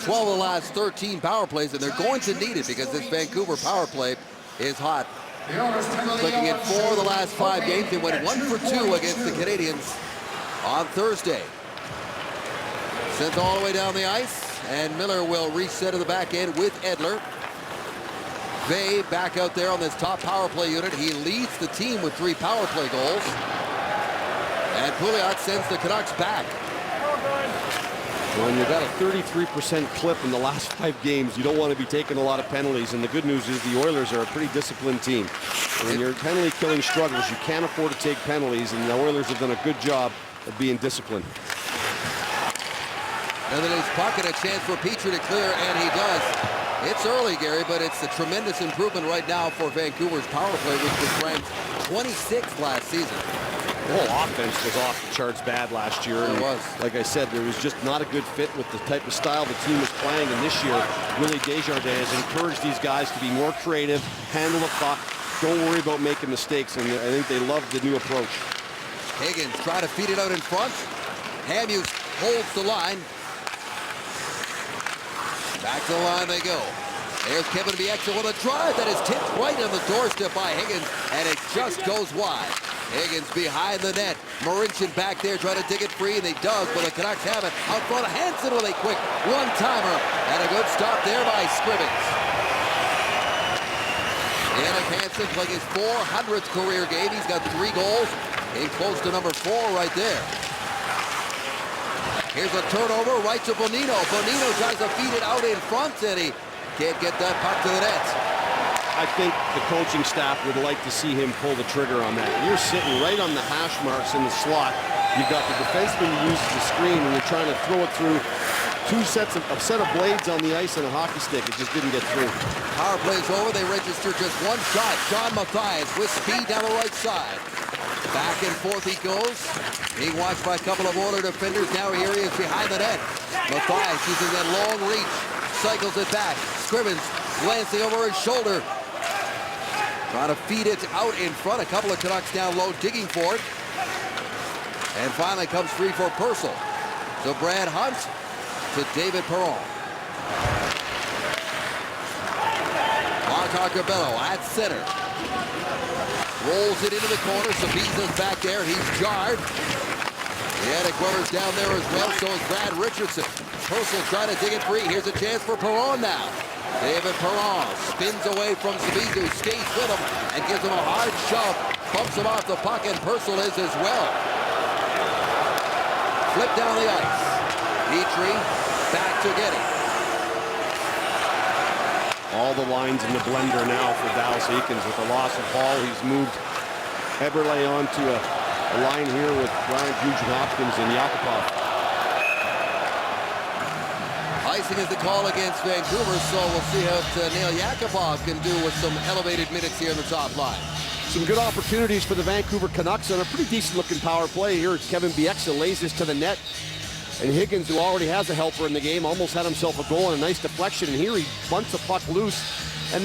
12 of the last 13 power plays, and they're going to need it because this Vancouver power play is hot. Clicking in 4 of the last 5 games. They went 1 for 2 against the Canadiens on Thursday. Sent all the way down the ice, and Miller will reset to the back end with Edler. Vey back out there on this top power play unit. He leads the team with 3 power play goals. And Pouliot sends the Canucks back. When you've got a 33% clip in the last 5 games, you don't want to be taking a lot of penalties. And the good news is the Oilers are a pretty disciplined team. When your penalty killing struggles, you can't afford to take penalties, and the Oilers have done a good job of being disciplined. And then he's pocket a chance for Petrie to clear, and he does. It's early, Gary, but it's a tremendous improvement right now for Vancouver's power play, which was ranked 26th last season. The whole offense was off the charts bad last year. It was. Like I said, there was just not a good fit with the type of style the team was playing. And this year, Willie Desjardins has encouraged these guys to be more creative, handle the puck, don't worry about making mistakes. And I think they love the new approach. Higgins trying to feed it out in front. Hamhuis holds the line. Back to the line they go. There's Kevin Bieksa with a drive that is tipped right on the doorstep by Higgins, and it just goes wide. Higgins behind the net. Marincin back there trying to dig it free, and they does, but the Canucks have it. Out front, Hansen with a quick one-timer, and a good stop there by Scrivens. Jannik Hansen playing his 400th career game. He's got 3 goals, and close to number 4 right there. Here's a turnover right to Bonino. Bonino tries to feed it out in front, and he can't get that puck to the net. I think the coaching staff would like to see him pull the trigger on that. You're sitting right on the hash marks in the slot. You've got the defenseman who uses the screen, and you're trying to throw it through a set of blades on the ice and a hockey stick. It just didn't get through. Power play's over. They register just 1 shot. Sean Mathias with speed down the right side. Back and forth he goes. Being watched by a couple of Oiler defenders. Now here he is behind the net. Mathias using that long reach. Cycles it back. Scrivens glancing over his shoulder. Trying to feed it out in front. A couple of Canucks down low digging for it. And finally comes free for Purcell. So Brad Hunt to David Perron. Tarcabello at center. Rolls it into the corner. Sabiza's back there. He's jarred. The Attic runners down there as well. So is Brad Richardson. Purcell trying to dig it free. Here's a chance for Perron now. David Perron spins away from Sabiza, skates with him and gives him a hard shove. Bumps him off the puck, and Purcell is as well. Flip down the ice. Petrie back to Getty. All the lines in the blender now for Dallas Eakins. With the loss of Hall, he's moved Eberle onto a line here with Ryan Nugent-Hopkins and Yakupov. Icing is the call against Vancouver, so we'll see what Nail Yakupov can do with some elevated minutes here in the top line. Some good opportunities for the Vancouver Canucks on a pretty decent-looking power play here. Kevin Bieksa lays this to the net. And Higgins, who already has a helper in the game, almost had himself a goal and a nice deflection. And here he bunts the puck loose. And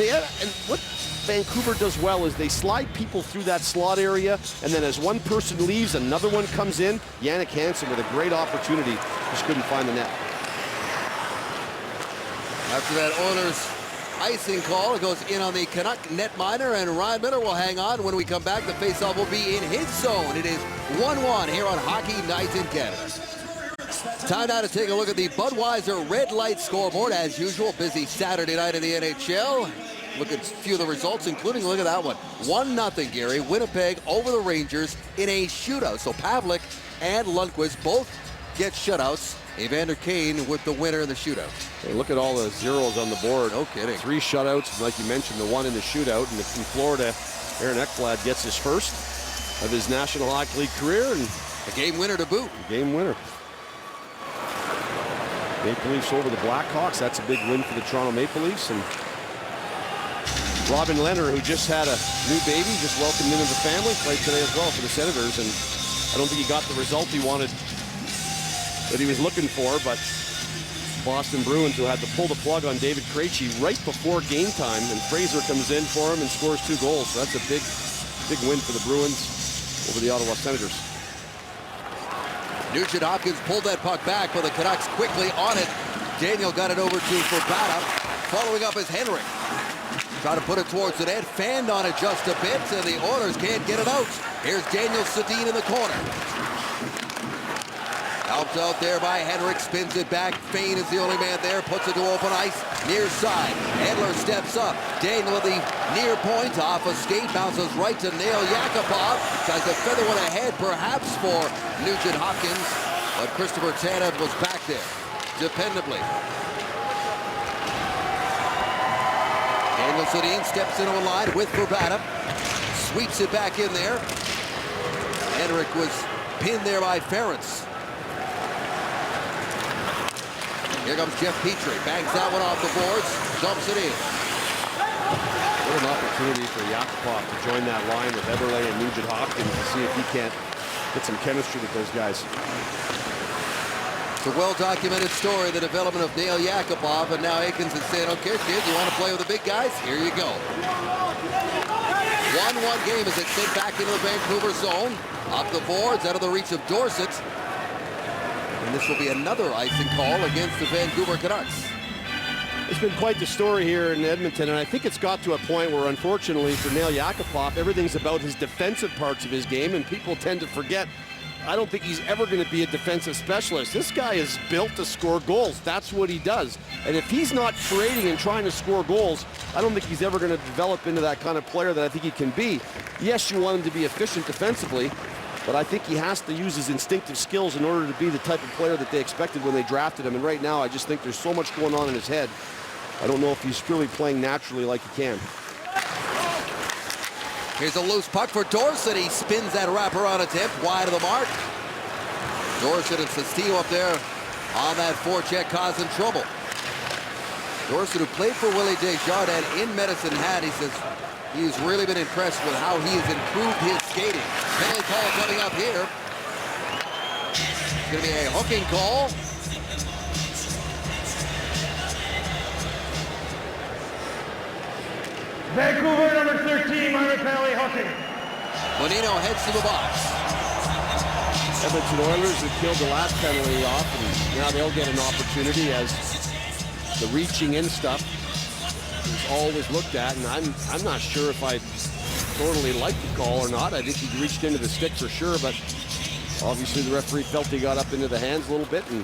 what Vancouver does well is they slide people through that slot area, and then as one person leaves, another one comes in. Jannik Hansen with a great opportunity, just couldn't find the net. After that Oilers icing call, it goes in on the Canuck netminder, and Ryan Miller will hang on. When we come back, the faceoff will be in his zone. It is 1-1 here on Hockey Night in Canada. Time now to take a look at the Budweiser Red Light scoreboard. As usual, busy Saturday night in the NHL. Look at a few of the results, including, look at that one. 1-0, Gary. Winnipeg over the Rangers in a shootout. So Pavlik and Lundqvist both get shutouts. Evander Kane with the winner in the shootout. Hey, look at all the zeros on the board. No kidding. 3 shutouts, like you mentioned, the one in the shootout. And in Florida, Aaron Ekblad gets his first of his National Hockey League career. And a game winner to boot. Game winner. Maple Leafs over the Blackhawks. That's a big win for the Toronto Maple Leafs. And Robin Leonard, who just had a new baby, just welcomed into the family, played today as well for the Senators. And I don't think he got the result he wanted, that he was looking for, but Boston Bruins, who had to pull the plug on David Krejci right before game time, and Fraser comes in for him and scores 2 goals. So that's a big win for the Bruins over the Ottawa Senators. Nugent-Hopkins pulled that puck back, but the Canucks quickly on it. Daniel got it over to Verbata. Following up is Henrik. Try to put it towards the net, fanned on it just a bit, and the Oilers can't get it out. Here's Daniel Sedin in the corner. Helped out there by Henrik, spins it back. Fane is the only man there, puts it to open ice, near side. Edler steps up. Daniel at the near point, off a skate, bounces right to Nail Yakupov. Tries to feather one ahead, perhaps, for Nugent-Hopkins, but Christopher Tanev was back there, dependably. Daniel Sedin steps into a line with Verbata, sweeps it back in there. Henrik was pinned there by Ferentz. Here comes Jeff Petrie, bangs that one off the boards, dumps it in. What an opportunity for Yakupov to join that line with Eberle and Nugent-Hopkins to see if he can't get some chemistry with those guys. It's a well-documented story, the development of Nail Yakupov, and now Eakins is saying, okay, kids, you want to play with the big guys? Here you go. 1-1 game as it's sent back into the Vancouver zone. Off the boards, out of the reach of Dorsett. And this will be another icing call against the Vancouver Canucks. It's been quite the story here in Edmonton, and I think it's got to a point where, unfortunately, for Nail Yakupov, everything's about his defensive parts of his game, and people tend to forget. I don't think he's ever going to be a defensive specialist. This guy is built to score goals. That's what he does. And if he's not creating and trying to score goals, I don't think he's ever going to develop into that kind of player that I think he can be. Yes, you want him to be efficient defensively, but I think he has to use his instinctive skills in order to be the type of player that they expected when they drafted him. And right now, I just think there's so much going on in his head. I don't know if he's really playing naturally like he can. Here's a loose puck for Dorsett. He spins that wraparound attempt wide of the mark. Dorsett and Castillo up there on that forecheck causing trouble. Dorsett, who played for Willie Desjardins in Medicine Hat, he says he's really been impressed with how he has improved his skating. Penalty call coming up here. It's going to be a hooking call. Vancouver, number 13, minor penalty, hooking. Bonino heads to the box. Edmonton Oilers have killed the last penalty off, and now they'll get an opportunity as the reaching in stuff He's always looked at, and I'm not sure if I totally like the call or not. I think he reached into the stick for sure, but obviously the referee felt he got up into the hands a little bit, and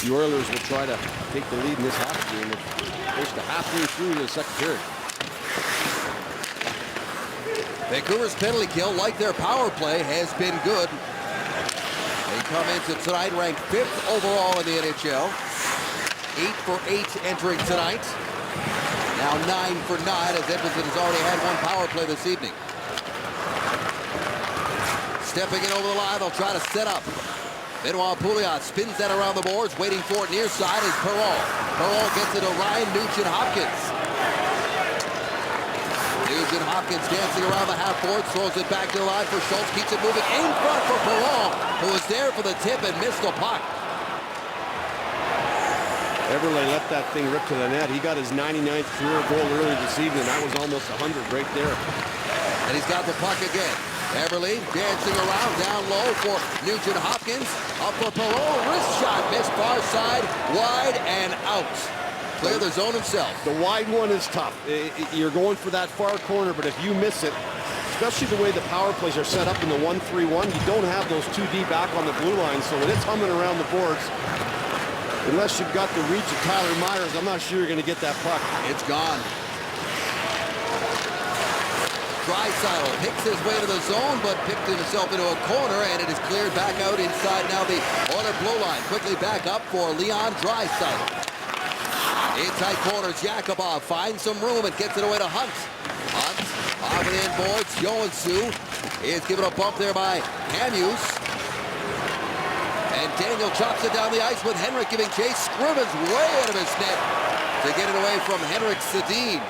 the Oilers will try to take the lead in this hockey game. We're close to halfway through the second period. Vancouver's penalty kill, like their power play, has been good. They come into tonight ranked 5th overall in the NHL. 8 for 8 entering tonight. Now 9 for 9 as Edmonton has already had one power play this evening. Stepping in over the line, they'll try to set up. Benoit Pouliot spins that around the boards, waiting for it near side is Perron. Perron gets it to Ryan Nugent-Hopkins. Nugent-Hopkins dancing around the half board, throws it back to the line for Schultz, keeps it moving in front for Perron, who was there for the tip and missed the puck. Eberle let that thing rip to the net. He got his 99th career goal early this evening. That was almost 100 right there. And he's got the puck again. Eberle dancing around down low for Nugent-Hopkins. Up for Perron, wrist shot, missed far side, wide and out. Clear the zone himself. The wide one is tough. You're going for that far corner, but if you miss it, especially the way the power plays are set up in the 1-3-1, you don't have those 2D back on the blue line, so when it's humming around the boards, unless you've got the reach of Tyler Myers, I'm not sure you're going to get that puck. It's gone. Draisaitl picks his way to the zone, but picked himself into a corner, and it is cleared back out inside now the Oiler blue line. Quickly back up for Leon Draisaitl. Inside corners, Yakubov finds some room and gets it away to Hunt. Hunt off the end boards. Joensuu is given a bump there by Hamhuis. And Daniel chops it down the ice with Henrik giving chase. Scrivens way out of his net to get it away from Henrik Sedin.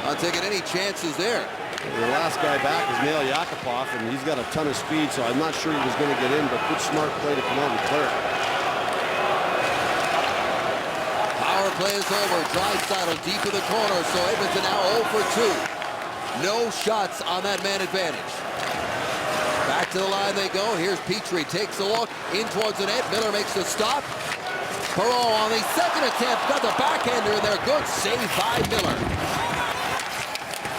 Not taking any chances there. The last guy back is Nail Yakupov, and he's got a ton of speed, so I'm not sure he was going to get in, but good smart play to come out and clear it. Power play is over. Draisaitl deep in the corner, so Edmonton now 0 for 2. No shots on that man advantage. Back to the line they go. Here's Petrie, takes a look in towards the net. Miller makes the stop. Perron on the second attempt, got the backhander in there. Good save by Miller.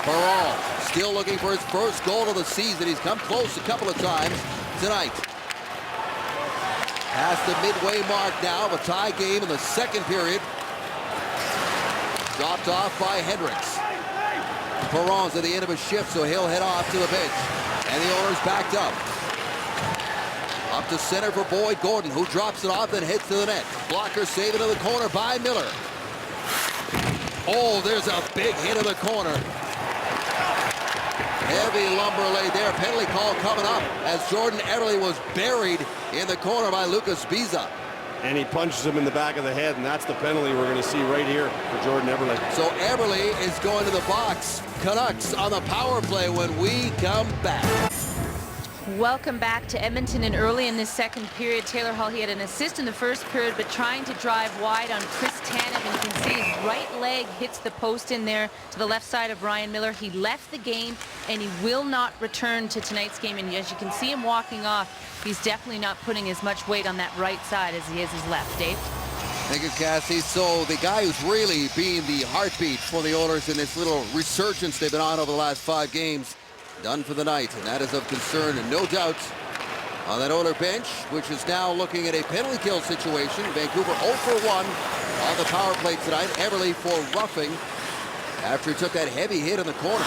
Perron still looking for his first goal of the season. He's come close a couple of times tonight. Past the midway mark now, a tie game in the second period. Dropped off by Hendricks. Perron's at the end of his shift, so he'll head off to the bench. And the Oilers backed up. Up to center for Boyd Gordon, who drops it off and hits to the net. Blocker save into the corner by Miller. Oh, there's a big hit in the corner. Heavy lumber laid there. Penalty call coming up as Jordan Eberle was buried in the corner by Lucas Biza. And he punches him in the back of the head, and that's the penalty we're going to see right here for Jordan Eberle. So Eberle is going to the box. Canucks on the power play when we come back. Welcome back to Edmonton, and early in this second period, Taylor Hall, he had an assist in the first period, but trying to drive wide on Chris Tanev, and you can see his right leg hits the post in there to the left side of Ryan Miller. He left the game, and he will not return to tonight's game, and as you can see him walking off, he's definitely not putting as much weight on that right side as he is his left. Dave? Thank you, Cassie. So the guy who's really being the heartbeat for the Oilers in this little resurgence they've been on over the last 5 games, done for the night, and that is of concern, and no doubt on that Oiler bench, which is now looking at a penalty kill situation. Vancouver 0 for 1 on the power play tonight. Eberle for roughing after he took that heavy hit in the corner.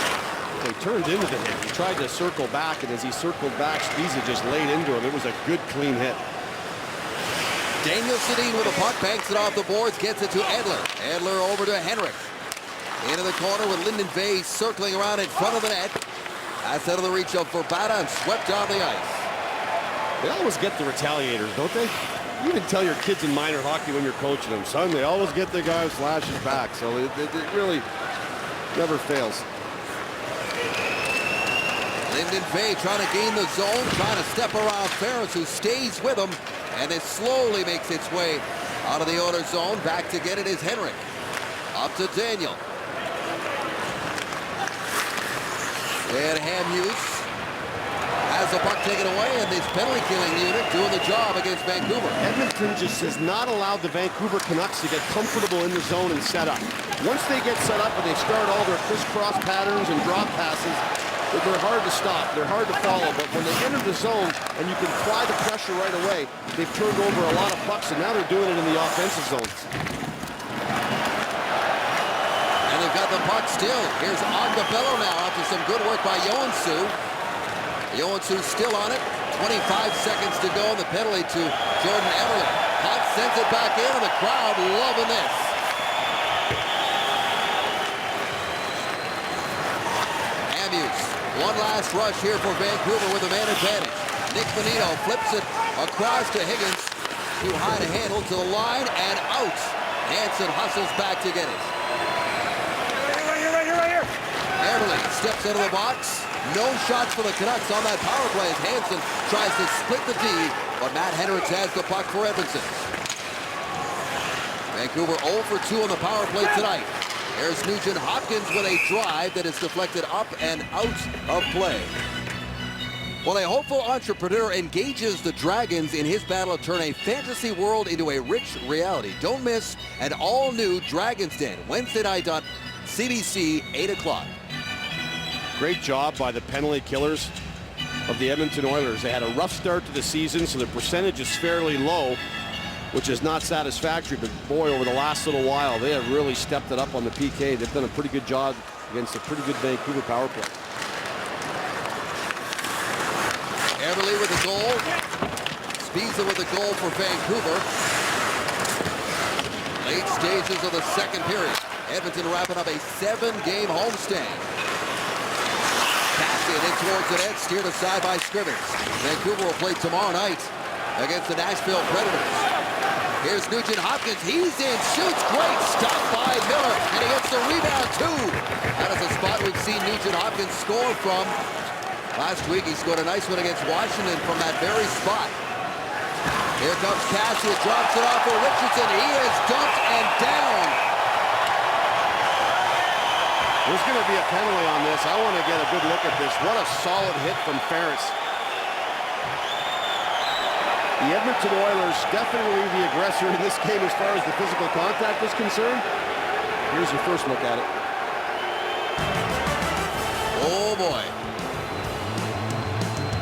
He turned into the hit. He tried to circle back, and as he circled back, Spiza just laid into him. It was a good, clean hit. Daniel Sedin with a puck, banks it off the boards, gets it to Edler. Edler over to Henrik. Into the corner with Lyndon Vay circling around in front of the net. That's out of the reach of Verbata and swept down the ice. They always get the retaliators, don't they? You can tell your kids in minor hockey when you're coaching them, son, they always get the guy who slashes back, so it really never fails. Lyndon Vay trying to gain the zone, trying to step around Ferris, who stays with him, and it slowly makes its way out of the Oilers zone. Back to get it is Henrik. Up to Daniel. And Hamhuis has Has the puck taken away, and this penalty killing unit doing the job against Vancouver. Edmonton just has not allowed the Vancouver Canucks to get comfortable in the zone and set up. Once they get set up and they start all their crisscross patterns and drop passes, they're hard to stop. They're hard to follow. But when they enter the zone and you can apply the pressure right away, they've turned over a lot of pucks, and now they're doing it in the offensive zones. And they've got the puck still. Here's Agabello now after some good work by Joensuu. Joensuu still on it. 25 seconds to go, and the penalty to Jordan Eberle. Hunt sends it back in, and the crowd loving this. Hamhuis, one last rush here for Vancouver with a man advantage. Nick Bonino flips it across to Higgins. Too high to handle, to the line, and out. Hansen hustles back to get it. Right here. Eberle steps into the box. No shots for the Canucks on that power play as Hansen tries to split the D, but Matt Hendricks has the puck for Edmonton. Vancouver 0 for 2 on the power play tonight. There's Nugent Hopkins with a drive that is deflected up and out of play. Well, a hopeful entrepreneur engages the Dragons in his battle to turn a fantasy world into a rich reality. Don't miss an all-new Dragons Den, Wednesday night on CBC, 8 o'clock. Great job by the penalty killers of the Edmonton Oilers. They had a rough start to the season, so the percentage is fairly low, which is not satisfactory. But boy, over the last little while, they have really stepped it up on the PK. They've done a pretty good job against a pretty good Vancouver power play. Eberle with the goal. Spiza with the goal for Vancouver. Late stages of the second period. Edmonton wrapping up a 7-game homestand. Kassian in towards the net, steered aside by Scrivens. Vancouver will play tomorrow night against the Nashville Predators. Here's Nugent Hopkins. He's in, shoots, great stop by Miller, and he gets the rebound too. That is a spot we've seen Nugent Hopkins score from. Last week he scored a nice one against Washington from that very spot. Here comes Kassian, drops it off for Richardson. He is dumped and down. There's going to be a penalty on this. I want to get a good look at this. What a solid hit from Ferris. The Edmonton Oilers definitely the aggressor in this game as far as the physical contact is concerned. Here's your first look at it. Oh boy.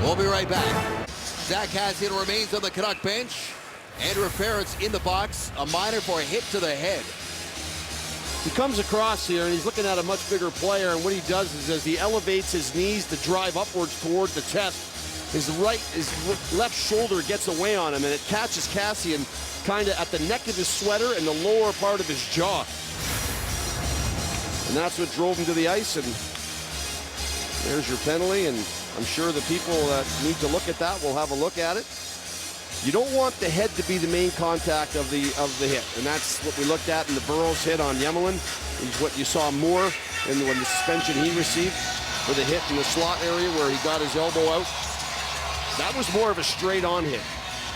We'll be right back. Zack Kassian remains on the Canuck bench. Andrew Ferris in the box. A minor for a hit to the head. He comes across here and he's looking at a much bigger player, and what he does is as he elevates his knees to drive upwards toward the chest, his left shoulder gets away on him, and it catches Kassian kind of at the neck of his sweater and the lower part of his jaw. And that's what drove him to the ice, and there's your penalty, and I'm sure the people that need to look at that will have a look at it. You don't want the head to be the main contact of the hit, and that's what we looked at in the Burroughs hit on Yemelin. Is what you saw more in when the suspension he received for the hit in the slot area where he got his elbow out. That was more of a straight-on hit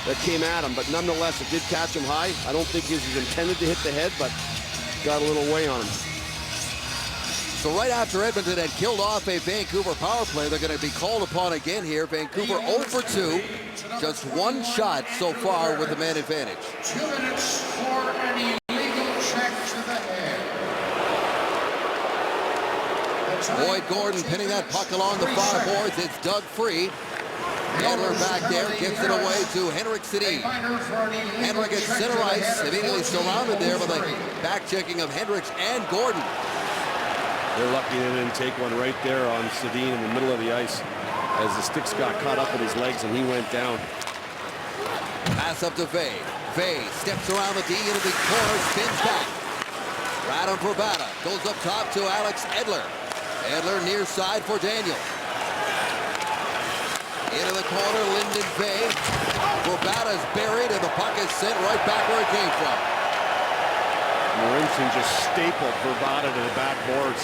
that came at him, but nonetheless, it did catch him high. I don't think he was intended to hit the head, but got a little way on him. So right after Edmonton had killed off a Vancouver power play, they're going to be called upon again here. Vancouver 0 for 2. Just one shot so far with the man advantage. 2 minutes for an illegal check to the head. Boyd Gordon pinning that puck along the far boards. It's dug free. Edler back there, gets it away to Henrik Sedin. Henrik at center ice, immediately surrounded there by the back-checking of Hendricks and Gordon. They're lucky they didn't take one right there on Sedin in the middle of the ice as the sticks got caught up in his legs and he went down. Pass up to Vey. Vey steps around the D into the corner, spins back. Radim Vrbata goes up top to Alex Edler. Edler near side for Daniel. Into the corner, Lyndon Vey. Vrbata's buried and the puck is sent right back where it came from. Marincin just stapled Vrbata to the backboards.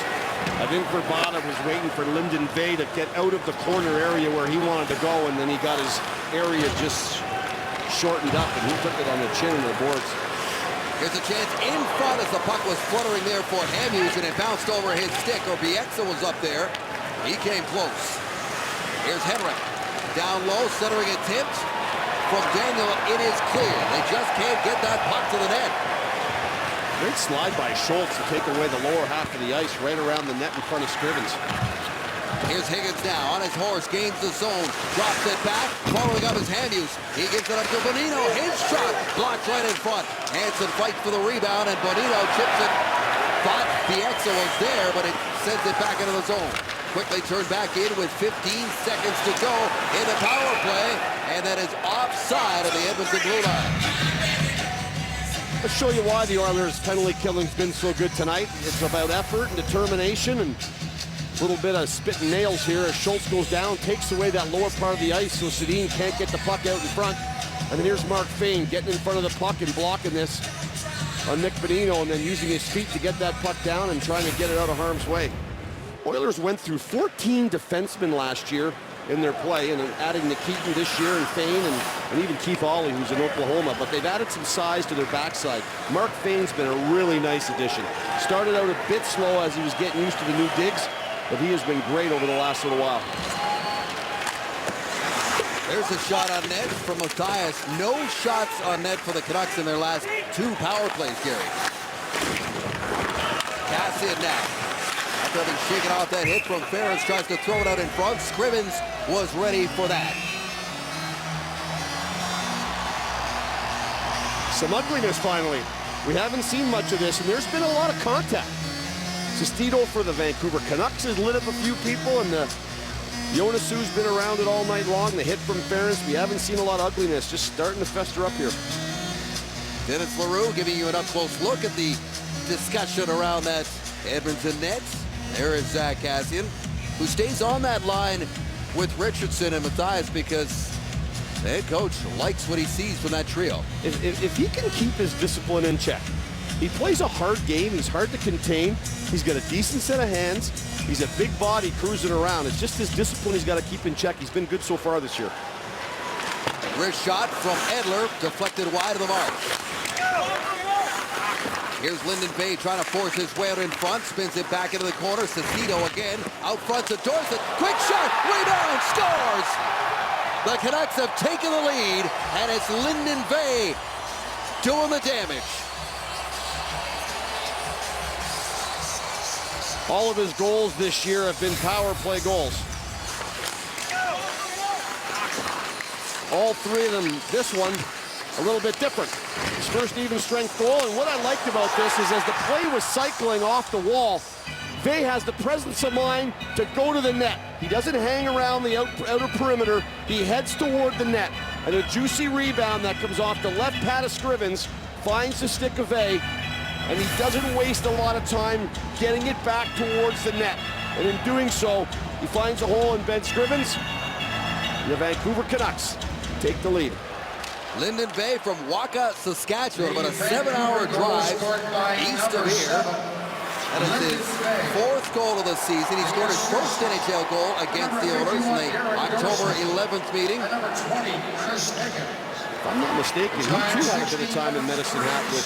I think Vrbata was waiting for Lyndon Vey to get out of the corner area where he wanted to go, and then he got his area just shortened up, and he took it on the chin of the boards. Here's a chance in front as the puck was fluttering there for Hamhuis, and it bounced over his stick. Or Bieksa was up there. He came close. Here's Henrik. Down low, centering it tipped. From Daniel, it is clear. They just can't get that puck to the net. Great slide by Schultz to take away the lower half of the ice right around the net in front of Scrivens. Here's Higgins now on his horse, gains the zone, drops it back, following up his hand use. He gives it up to Bonino. His shot blocked right in front. Hansen fights for the rebound, and Bonino chips it. Thought Bieksa was there, but it sends it back into the zone. Quickly turned back in with 15 seconds to go in the power play, and that is offside of the Edmonton blue line. I'll show you why the Oilers' penalty killing's been so good tonight. It's about effort and determination and a little bit of spitting nails here as Schultz goes down, takes away that lower part of the ice so Sedin can't get the puck out in front. And then here's Mark Fane getting in front of the puck and blocking this on Nick Bonino, and then using his feet to get that puck down and trying to get it out of harm's way. Oilers went through 14 defensemen last year in their play, and adding Nikitin this year, and Fane, and even Keith Ollie, who's in Oklahoma, but they've added some size to their backside. Mark Fane's been a really nice addition. Started out a bit slow as he was getting used to the new digs, but he has been great over the last little while. There's a shot on net from Mathias. No shots on net for the Canucks in their last 2 power plays, Gary. Kassian now. After having shaken off that hit from Ferris, tries to throw it out in front. Scrivens was ready for that. Some ugliness finally. We haven't seen much of this, and there's been a lot of contact. Sestito for the Vancouver Canucks has lit up a few people, and Jonas Su's been around it all night long. The hit from Ferris, we haven't seen a lot of ugliness, just starting to fester up here. Dennis Leroux giving you an up-close look at the discussion around that Edmonton net. There is Zack Kassian, who stays on that line with Richardson and Mathias because the head coach likes what he sees from that trio. If he can keep his discipline in check, he plays a hard game. He's hard to contain. He's got a decent set of hands. He's a big body cruising around. It's just his discipline he's got to keep in check. He's been good so far this year. Wrist shot from Edler, deflected wide of the mark. Here's Lyndon Bay trying to force his way out in front, spins it back into the corner. Sestito again, out front to Dorsett. Quick shot, rebound, scores! The Canucks have taken the lead, and it's Lyndon Bay doing the damage. All of his goals this year have been power play goals. All 3 of them, this one, a little bit different. His first even strength goal, and what I liked about this is as the play was cycling off the wall, Vey has the presence of mind to go to the net. He doesn't hang around the outer perimeter. He heads toward the net. And a juicy rebound that comes off the left pad of Scrivens finds the stick of Vey, and he doesn't waste a lot of time getting it back towards the net. And in doing so, he finds a hole in Ben Scrivens. The Vancouver Canucks take the lead. Lyndon Bay from Waka, Saskatchewan, about a 7-hour drive east of here. That is his 4th goal of the season. He scored his first NHL goal against the Oilers in the October 11th meeting. If I'm not mistaken, he too had a bit of time in Medicine Hat with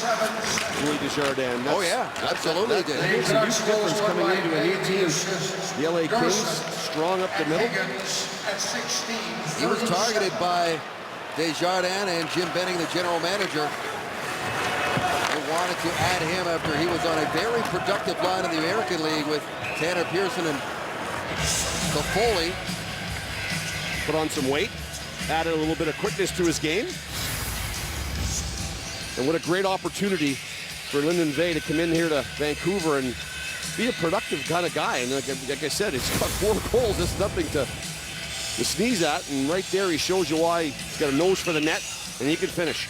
Louis Desjardins. Oh yeah, absolutely did. There's a huge difference coming into a new team. The LA Kings, strong up the middle. He was targeted by Desjardins and Jim Benning, the general manager. They wanted to add him after he was on a very productive line in the American League with Tanner Pearson and Toffoli. Put on some weight, added a little bit of quickness to his game. And what a great opportunity for Lyndon Vey to come in here to Vancouver and be a productive kind of guy. And like I said, he's got 4 goals. That's nothing to sneeze at. And right there, he shows you why he's got a nose for the net, and he can finish.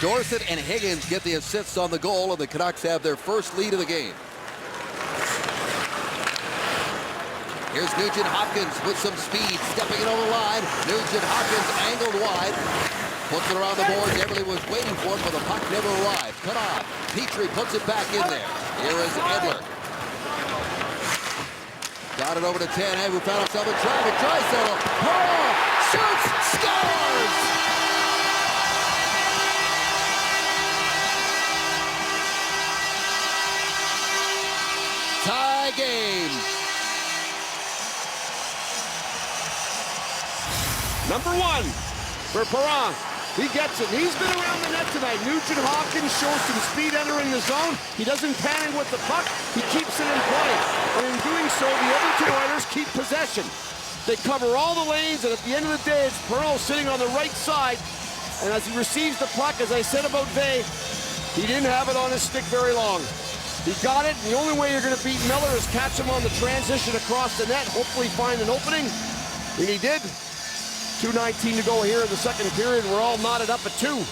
Dorsett and Higgins get the assists on the goal, and the Canucks have their first lead of the game. Here's Nugent Hopkins with some speed, stepping it over the line. Nugent Hopkins angled wide. Puts it around the boards. Everybody was waiting for it, but the puck never arrived. Cut off. Petrie puts it back in there. Here is Edler. Got it over to Tanev, who found himself in traffic. Draisaitl. Oh! Shoots! Scores! Tie game. Number 1 for Perron. He gets it. He's been around the net tonight. Nugent Hopkins shows some speed entering the zone. He doesn't panic with the puck. He keeps it in play. And in doing so, the Edmonton Oilers keep possession. They cover all the lanes, and at the end of the day, it's Perron sitting on the right side. And as he receives the puck, as I said about Vey, he didn't have it on his stick very long. He got it. The only way you're going to beat Miller is catch him on the transition across the net, hopefully find an opening. And he did. 2:19 to go here in the second period. We're all knotted up at 2. A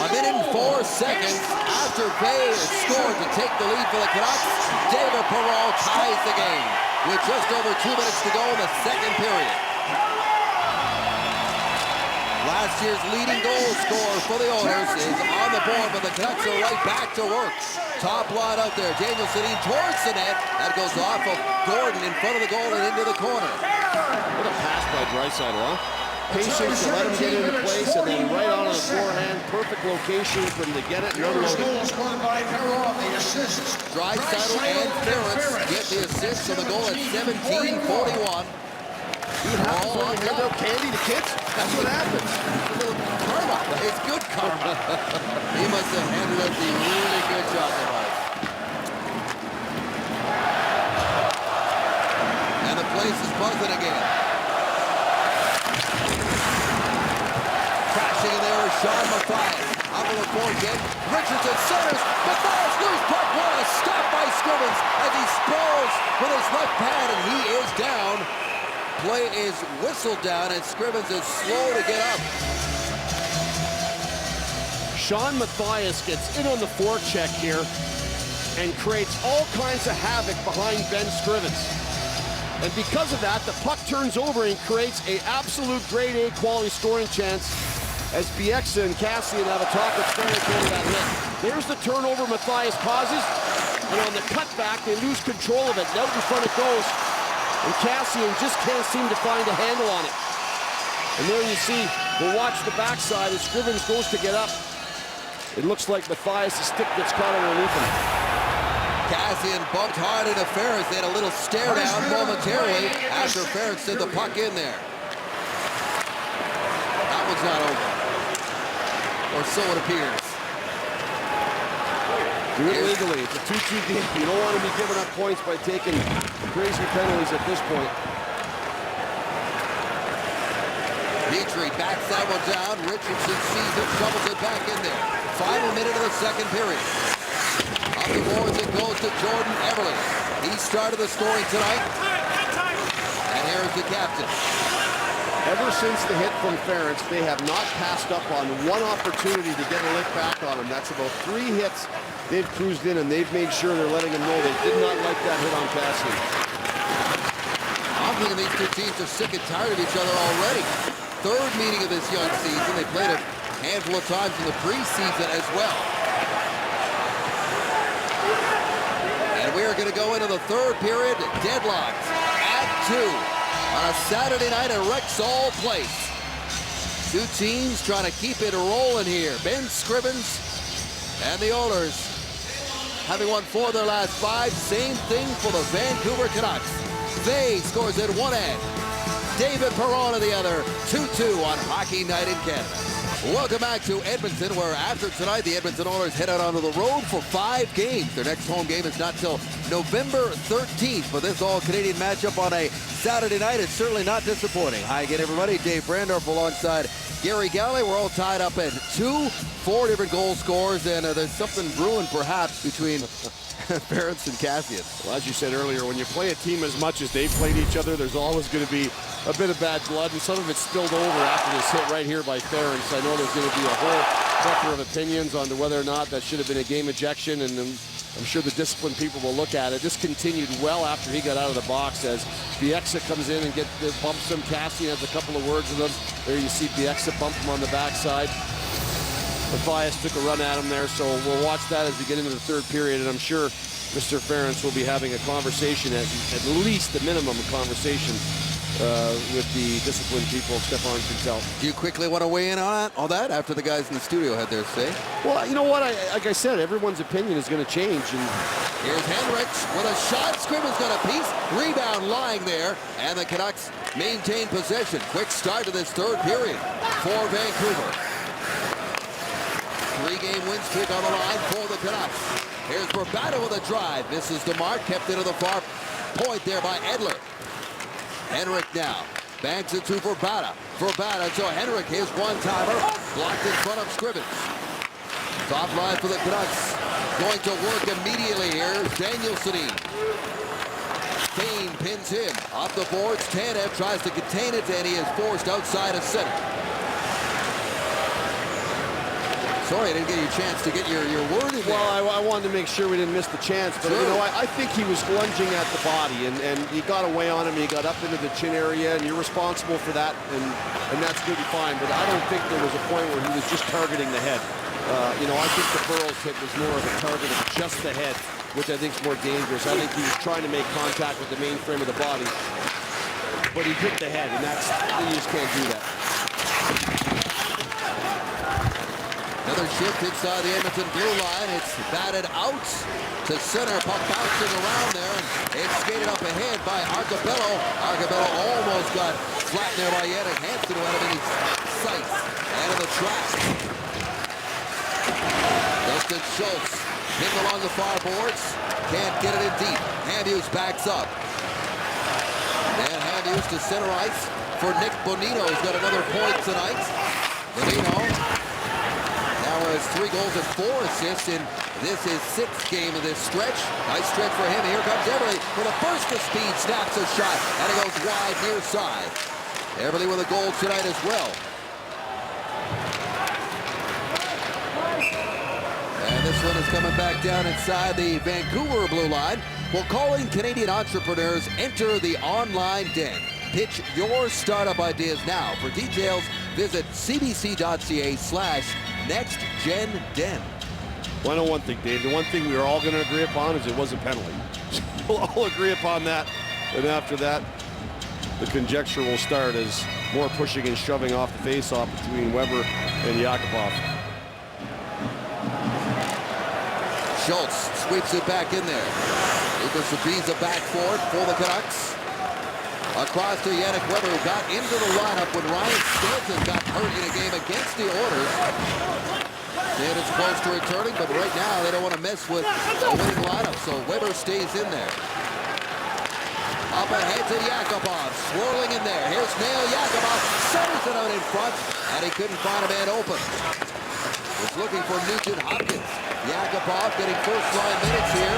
minute and 4 seconds after Vey scored to take the lead for the Canucks, David Perron ties the game with just over 2 minutes to go in the second period. Last year's leading goal scorer for the Oilers is on the board, but the Canucks are right back to work. Top line out there. Daniel Sedin towards the net. That goes off of Gordon in front of the goal and into the corner. What a pass by Draisaitl, huh? Patience to let him get into place, and then right on the forehand. Perfect location for him to get it and unload it. Draisaitl and Ference get the assist for the goal at 17:41. Hand out candy to kids? That's what happens. A little karma. It's good karma. He must have handled it the really good job tonight. And the place is buzzing again. Crashing in there is Sean Matthias. Up on the forehand. Richardson centers. Matthias loose puck. What a stop by Scrivens as he sprawls with his left pad, and he is down. Play is whistled down, and Scrivens is slow to get up. Sean Matthias gets in on the forecheck here and creates all kinds of havoc behind Ben Scrivens. And because of that, the puck turns over and creates an absolute grade A quality scoring chance as Bieksa and Cassian have a talk with Ference over that hit. There's the turnover Matthias causes, and on the cutback, they lose control of it. Out in front it goes. And Cassian just can't seem to find a handle on it. And there you see, we'll watch the backside as Scrivens goes to get up. It looks like Matthias' stick gets caught underneath him. Cassian bumped hard into Ference. They had a little stare down momentarily after Ference sent the puck in there. That one's not over. Or so it appears. Do it legally. It's a 2-2 game. You don't want to be giving up points by taking crazy penalties at this point. Petrie backs that one down. Richardson sees it, shovels it back in there. Final minute of the second period. Up the boards it goes to Jordan Eberle. He started the scoring tonight. And here's the captain. Ever since the hit from Ference, they have not passed up on one opportunity to get a lick back on him. That's about 3 hits they've cruised in, and they've made sure they're letting him know they did not like that hit on Cassian. I'm thinking these two teams are sick and tired of each other already. Third meeting of this young season. They played a handful of times in the preseason as well. And we are going to go into the third period, deadlocked at 2 on a Saturday night at Rexall Place. Two teams trying to keep it rolling here. Ben Scrivens and the Oilers, having won 4 of their last 5. Same thing for the Vancouver Canucks. Vey scores at one end. David Perron on the other. 2-2 on Hockey Night in Canada. Welcome back to Edmonton, where after tonight, the Edmonton Oilers head out onto the road for 5 games. Their next home game is not till November 13th, but this all-Canadian matchup on a Saturday night is certainly not disappointing. Hi again, everybody. Dave Brandorf alongside Gary Galley. We're all tied up at 4 different goal scorers, and there's something brewing perhaps between Ference and Cassian. Well, as you said earlier, when you play a team as much as they've played each other, there's always going to be a bit of bad blood, and some of it spilled over after this hit right here by Ference. I know there's going to be a whole plethora of opinions on whether or not that should have been a game ejection, and I'm sure the disciplined people will look at it. This continued well after he got out of the box as Bieksa comes in and bumps him. Cassian has a couple of words with him. There you see Bieksa bump him on the backside. Matthias took a run at him there, so we'll watch that as we get into the third period, and I'm sure Mr. Ference will be having a conversation, at least a minimum a conversation with the disciplined people, Stefan Kinsel. Do you quickly want to weigh in on that after the guys in the studio had their say? Well, you know what? Like I said, everyone's opinion is going to change, and Here's Henricks with a shot. Scriven's got a piece. Rebound lying there. And the Canucks maintain possession. Quick start to this third period for Vancouver. 3-game win streak on the line for the Canucks. Here's Vrbata with a drive. Misses the mark. Kept into the far point there by Edler. Henrik now. Banks it to Vrbata. Vrbata to Henrik. His one-timer. Blocked in front of Scrivens. Top line for the Canucks. Going to work immediately here. Daniel Sedin. Kane pins him. Off the boards. Tanev tries to contain it, and he is forced outside of center. Sorry, I didn't get you a chance to get your word in there. Well, I wanted to make sure we didn't miss the chance, but you know, I think he was lunging at the body, and he got away on him. He got up into the chin area, and you're responsible for that, and that's good and fine. But I don't think there was a point where he was just targeting the head. You know, I think the Burrows hit was more of a target of just the head, which I think is more dangerous. I think he was trying to make contact with the main frame of the body, but he hit the head, and you just can't do that. Another shift inside the Edmonton blue line. It's batted out to center. Puck bouncing around there. And it's skated up ahead by Arcabello. Arcabello almost got flattened there by Yannick Hansen, who had him in his sights and in the track. Dustin Schultz pinned along the far boards. Can't get it in deep. Hamhuis backs up. And Hamhuis to center ice for Nick Bonino, who's got another point tonight. Bonino now has 3 goals and 4 assists, and this is 6th game of this stretch. Nice stretch for him. Here comes Eberle with a burst of speed, snaps a shot, and it goes wide near side. Eberle with a goal tonight as well. And this one is coming back down inside the Vancouver blue line. Well, calling Canadian entrepreneurs, enter the online den. Pitch your startup ideas now. For details, visit cbc.ca/NextGenDen. Well, I know one thing, Dave. The one thing we were all going to agree upon is it wasn't penalty. We'll all agree upon that. And after that, the conjecture will start as more pushing and shoving off the face-off between Weber and Yakupov. Schultz sweeps it back in there. Lucas Zabiza back for it for the Canucks. Across to Yannick Weber, who got into the lineup when Ryan Stanton got hurt in a game against the Oilers. Stanton's close to returning, but right now they don't want to mess with a winning lineup, so Weber stays in there. Up ahead to Yakupov, swirling in there. Here's Nail Yakupov, centers it out in front, and he couldn't find a man open. Was looking for Nugent Hopkins. Yakupov getting first-line minutes here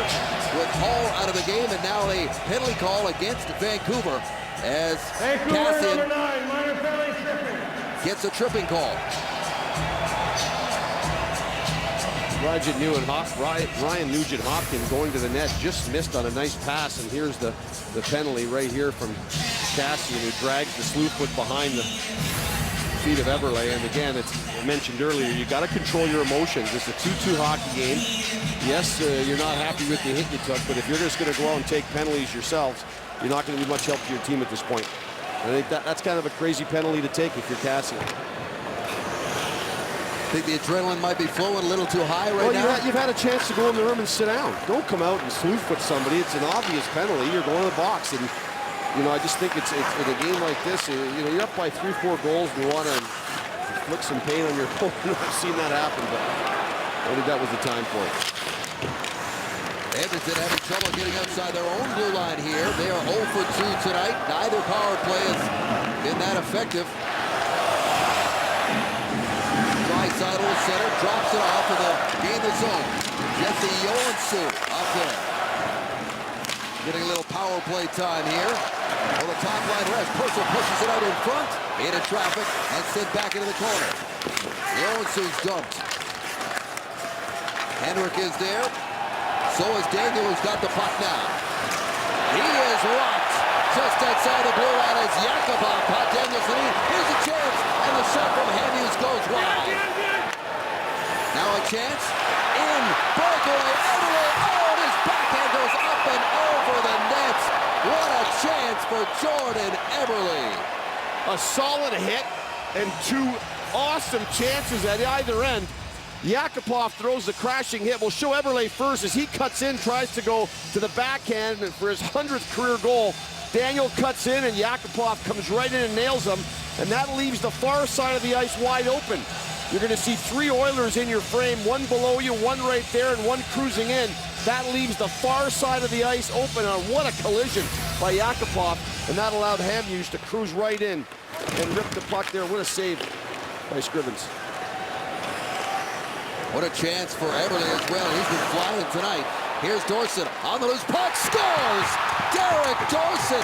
with Hall out of the game, and now a penalty call against Vancouver as Cassian number 9, minor penalty tripping. gets a tripping call. Ryan Nugent-Hopkins going to the net, just missed on a nice pass, and here's the penalty right here from Cassian, who drags the slew foot behind the feet of Eberle. And again, it's mentioned earlier, you got to control your emotions. It's a 2-2 hockey game. Yes, you're not happy with the hit you took, but if you're just going to go out and take penalties yourselves, you're not going to be much help to your team at this point. I think that's kind of a crazy penalty to take if you're Cassian. I think the adrenaline might be flowing a little too high right now. You've had a chance to go in the room and sit down. Don't come out and slew foot somebody. It's an obvious penalty. You're going to the box, and you know, I just think it's in a game like this, you know, you're up by 3-4 goals and you want to inflict some pain on your opponent. I've seen that happen, but I think that was the time for it. Edmonton having trouble getting outside their own blue line here. They are 0 for 2 tonight. Neither power play has been that effective. Draisaitl center, drops it off in the game of zone. Jesse Joensuu up there. Getting a little power play time here. On the top line rest, Purcell pushes it out in front, into traffic, and sent back into the corner. Joensuu's dumped. Henrik is there. So is Daniel, who's got the puck now. He is rocked just outside the blue line as Yakupov caught Daniel Sedin. Here's a chance, and the shot from Hamhuis goes wide. Now a chance in breakaway. Eberle, oh, his backhand goes up and over the net. What a chance for Jordan Eberle. A solid hit and 2 awesome chances at either end. Yakupov throws the crashing hit. We'll show Eberle first as he cuts in, tries to go to the backhand for his 100th career goal. Daniel cuts in, and Yakupov comes right in and nails him, and that leaves the far side of the ice wide open. You're going to see 3 Oilers in your frame, one below you, one right there, and one cruising in. That leaves the far side of the ice open, and what a collision by Yakupov, and that allowed Hamhuis to cruise right in and rip the puck there. What a save by Scrivens. What a chance for Eberle as well. He's been flying tonight. Here's Dorsett on the loose puck, scores! Derek Dorsett!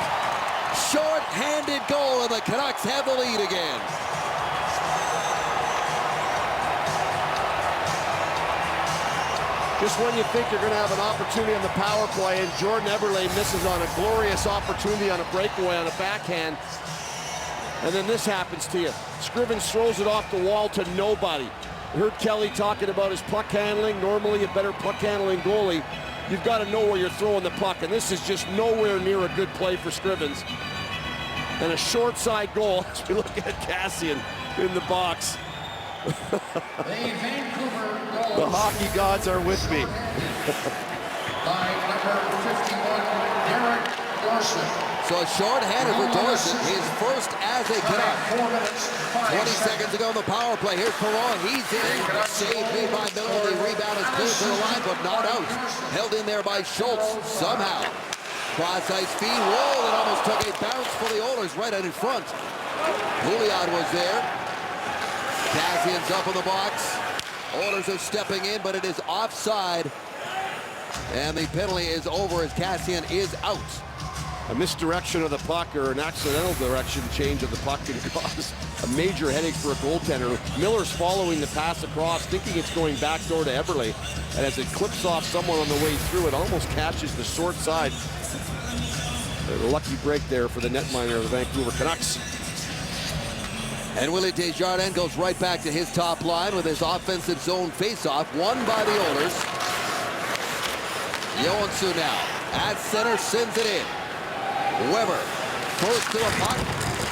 Short-handed goal, and the Canucks have the lead again. Just when you think you're going to have an opportunity on the power play, and Jordan Eberle misses on a glorious opportunity on a breakaway on a backhand, and then this happens to you. Scrivens throws it off the wall to nobody. You heard Kelly talking about his puck handling. Normally a better puck handling goalie, you've got to know where you're throwing the puck, and this is just nowhere near a good play for Scrivens. And a short side goal as we look at Cassian in the box. The hockey gods are with me. By number 51, Derek Dorsett. So a short-handed for Dorsett, his first as a Canuck. 4 minutes, 20 seconds ago on the power play. Here's Perron. He's in. Save made by Miller. The rebound is clear to the line, but not out. Held in there by Schultz somehow. Cross-ice feed. Whoa, it almost took a bounce for the Oilers right out in front. Pouliot was there. Cassian's up in the box. Oilers are stepping in, but it is offside. And the penalty is over as Cassian is out. A misdirection of the puck or an accidental direction change of the puck can cause a major headache for a goaltender. Miller's following the pass across, thinking it's going backdoor to Eberle, and as it clips off someone on the way through, it almost catches the short side. A lucky break there for the netminder of the Vancouver Canucks. And Willie Desjardins goes right back to his top line with his offensive zone faceoff, won by the Oilers. Joensuu now at center, sends it in. Weber, first to the puck,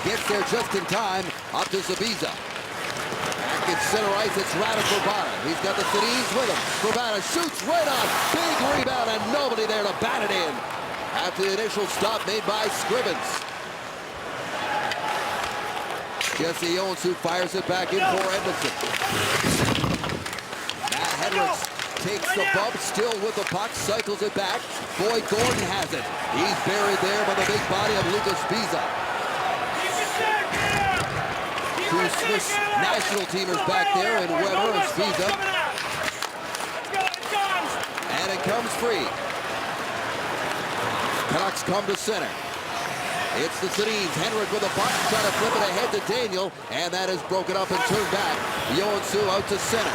gets there just in time, up to Zabiza. Back at center ice, it's Radim Vrbata. He's got the Sedins with him. Vrbata shoots right on, big rebound, and nobody there to bat it in. After the initial stop made by Scrivens. Jesse Joensuu fires it back in for Edmondson. Matt Hendricks takes the bump, still with the puck, cycles it back. Boyd Gordon has it. He's buried there by the big body of Lucas Biza. 2 Swiss national teamers back there in Weber and Biza. And it comes free. Canucks come to center. It's the Sedins. Henrik with a puck, trying to flip it ahead to Daniel, and that is broken up and turned back. Joensuu out to center.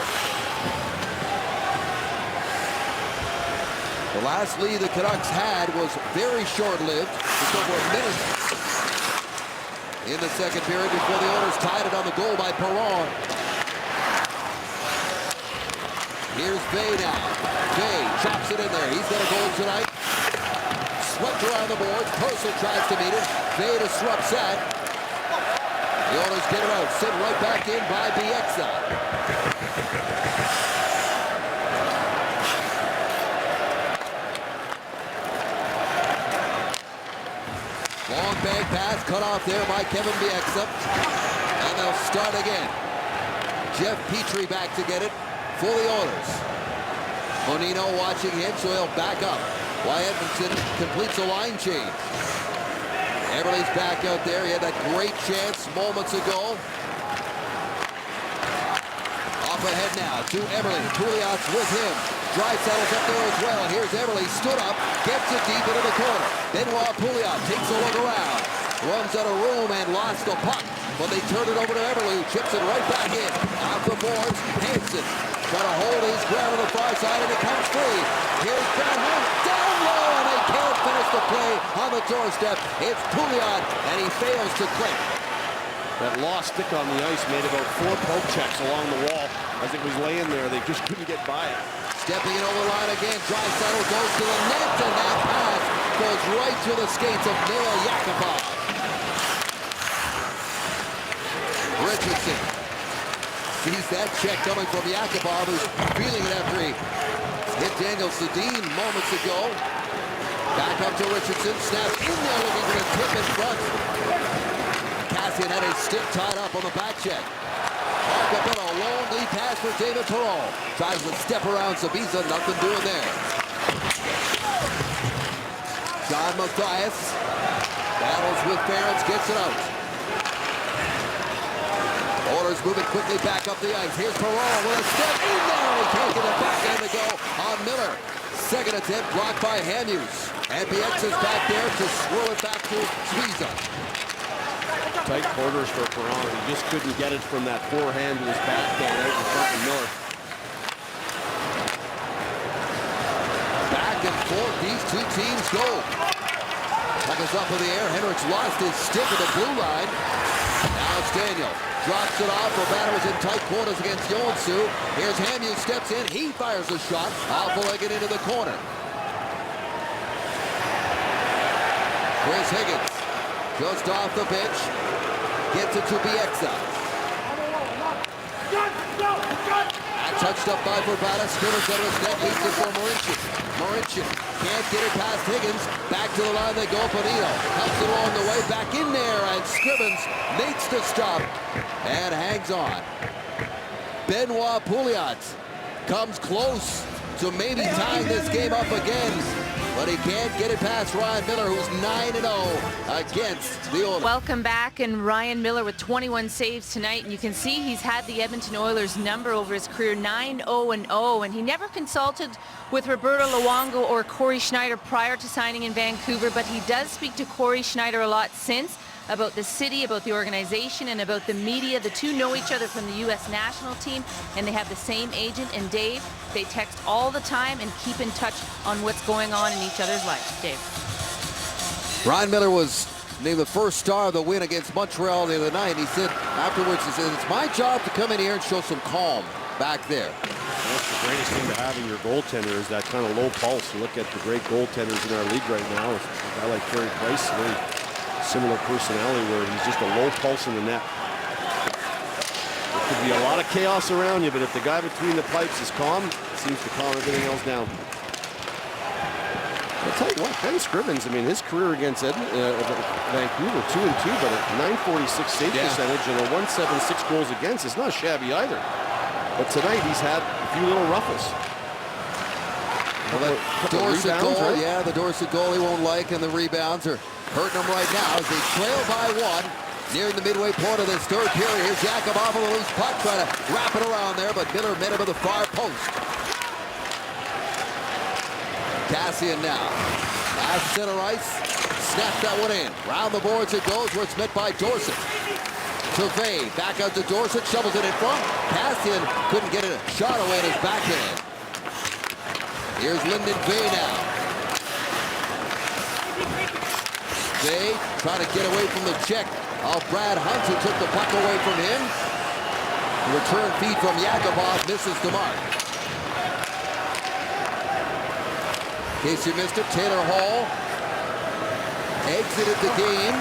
The last lead the Canucks had was very short-lived, just over a minute in the second period before the Oilers tied it on the goal by Perron. Here's Vey now. Vey chops it in there. He's got a goal tonight. Swept around the boards. Purcell tries to meet it. Vey disrupts that. The Oilers get it out. Sent right back in by Bieksa. Long bag pass cut off there by Kevin Bieksa. And they'll start again. Jeff Petrie back to get it for the Oilers. Bonino watching him, so he'll back up. Why Edmondson completes a line change. Eberle's back out there. He had that great chance moments ago. Off ahead now to Eberle. Pouliot's with him. Draisaitl's up there as well. Here's Eberle, stood up, gets it deep into the corner. Benoit Pouliot takes a look around. Runs out of room and lost the puck. But they turn it over to Eberle, who chips it right back in. Off the boards, Hansen trying to hold his ground on the far side, and it comes free. Here's Brad Hunt, down low, and they can't finish the play on the doorstep. It's Pouliot, and he fails to click. That lost stick on the ice made about 4 poke checks along the wall. As it was laying there, they just couldn't get by it. Stepping it over the line again, Draisaitl goes to the net, and that pass goes right to the skates of Nail Yakupov. Richardson Sees that check coming from Yakubov, who's feeling it after he hit Daniel Sedin moments ago. Back up to Richardson. Snap in there looking for a tip in front. Kassian had his stick tied up on the back check. Acapella, a long lead pass for David Perreault. Tries to step around Sabisa, nothing doing there. John Mathias battles with Ferentz, gets it out. Oilers moving quickly back up the ice. Here's Perreault with a step in there. He can't get it back in to go on Miller. Second attempt blocked by Hamhuis. And BX is back there to swirl it back to Sviza. Tight quarters for Perreault. He just couldn't get it from that forehand to his backhand out in front of Miller. Back and forth, these two teams go. Puck is up in the air. Henrik's lost his stick at the blue line. Now it's Daniel. Drops it off. Urbana was in tight quarters against Joensuu. Here's Hamhuis, steps in. He fires a shot. Off-legged into the corner. Chris Higgins just off the bench. Gets it to Bieksa. Touched up by Verbata. Scrimmage under his net. Leads it for Marincin. Marincin can't get it past Higgins. Back to the line they go. Bonino helps it along the way. Back in there. And Scrivens makes the stop and hangs on. Benoit Pouliot comes close to maybe tying this game up again. But he can't get it past Ryan Miller, who's 9-0 against the Oilers. Welcome back, and Ryan Miller with 21 saves tonight. And you can see he's had the Edmonton Oilers number over his career, 9-0-0. And he never consulted with Roberto Luongo or Corey Schneider prior to signing in Vancouver, but he does speak to Corey Schneider a lot since, about the city, about the organization, and about the media. The two know each other from the U.S. national team, and they have the same agent. And Dave, they text all the time and keep in touch on what's going on in each other's lives. Dave. Ryan Miller was named the first star of the win against Montreal the other night. He said afterwards, he said, it's my job to come in here and show some calm back there. That's the greatest thing to have in your goaltender is that kind of low pulse. You look at the great goaltenders in our league right now. A guy like Carey Price, very similar personality where he's just a low pulse in the net. There could be a lot of chaos around you, but if the guy between the pipes is calm, it seems to calm everything else down. I'll tell you what, Ben Scrivens, I mean, his career against Vancouver, 2-2, but a 946 save percentage and a 176 goals against is not shabby either. But tonight he's had a few little ruffles. Well, that Dorset goal, right? yeah, the Dorset goal he won't like, and the rebounds are hurting him right now as they trail by one. Nearing the midway point of this third period. Here's Yakubov with a loose puck, trying to wrap it around there, but Miller met him at the far post. Kassian now. Last center ice. Snaps that one in. Round the boards it goes, where it's met by Dorset. Trevay back out to Dorset, shovels it in front. Kassian couldn't get a shot away in his backhand. Here's Lyndon Vay now. Vay trying to get away from the check of Brad Hunt, who took the puck away from him. The return feed from Yakubov misses the mark. In case you missed it, Taylor Hall exited the game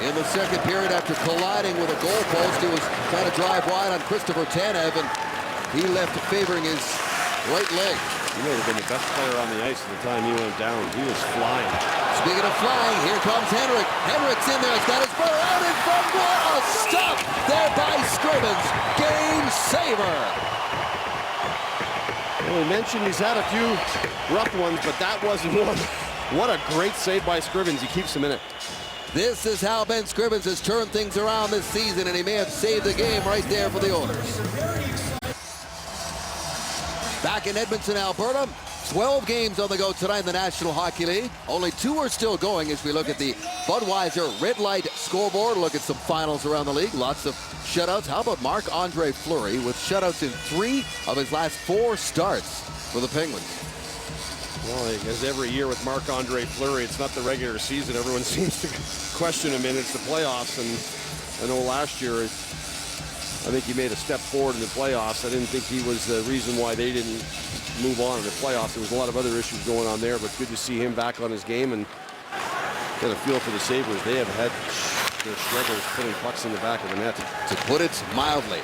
in the second period after colliding with a goalpost. He was trying to drive wide on Christopher Tanev, and he left favoring his right leg. He may have been the best player on the ice at the time he went down. He was flying. Speaking of flying, here comes Henrik. Henrik's in there. He's got his bird out in front. What a stop there by Scrivens. Game saver. Well, we mentioned he's had a few rough ones, but that wasn't one. What a great save by Scrivens. He keeps him in it. This is how Ben Scrivens has turned things around this season, and he may have saved the game right there for the Oilers. Back in Edmonton, Alberta, 12 games on the go tonight in the National Hockey League. Only 2 are still going as we look at the Budweiser Red Light scoreboard. Look at some finals around the league. Lots of shutouts. How about Marc-Andre Fleury with shutouts in 3 of his last 4 starts for the Penguins? Well, as every year with Marc-Andre Fleury, it's not the regular season. Everyone seems to question him, and it's the playoffs. And I know last year, I think he made a step forward in the playoffs. I didn't think he was the reason why they didn't move on in the playoffs. There was a lot of other issues going on there, but good to see him back on his game and get a feel for the Sabres. They have had their struggles putting pucks in the back of the net. To put it mildly.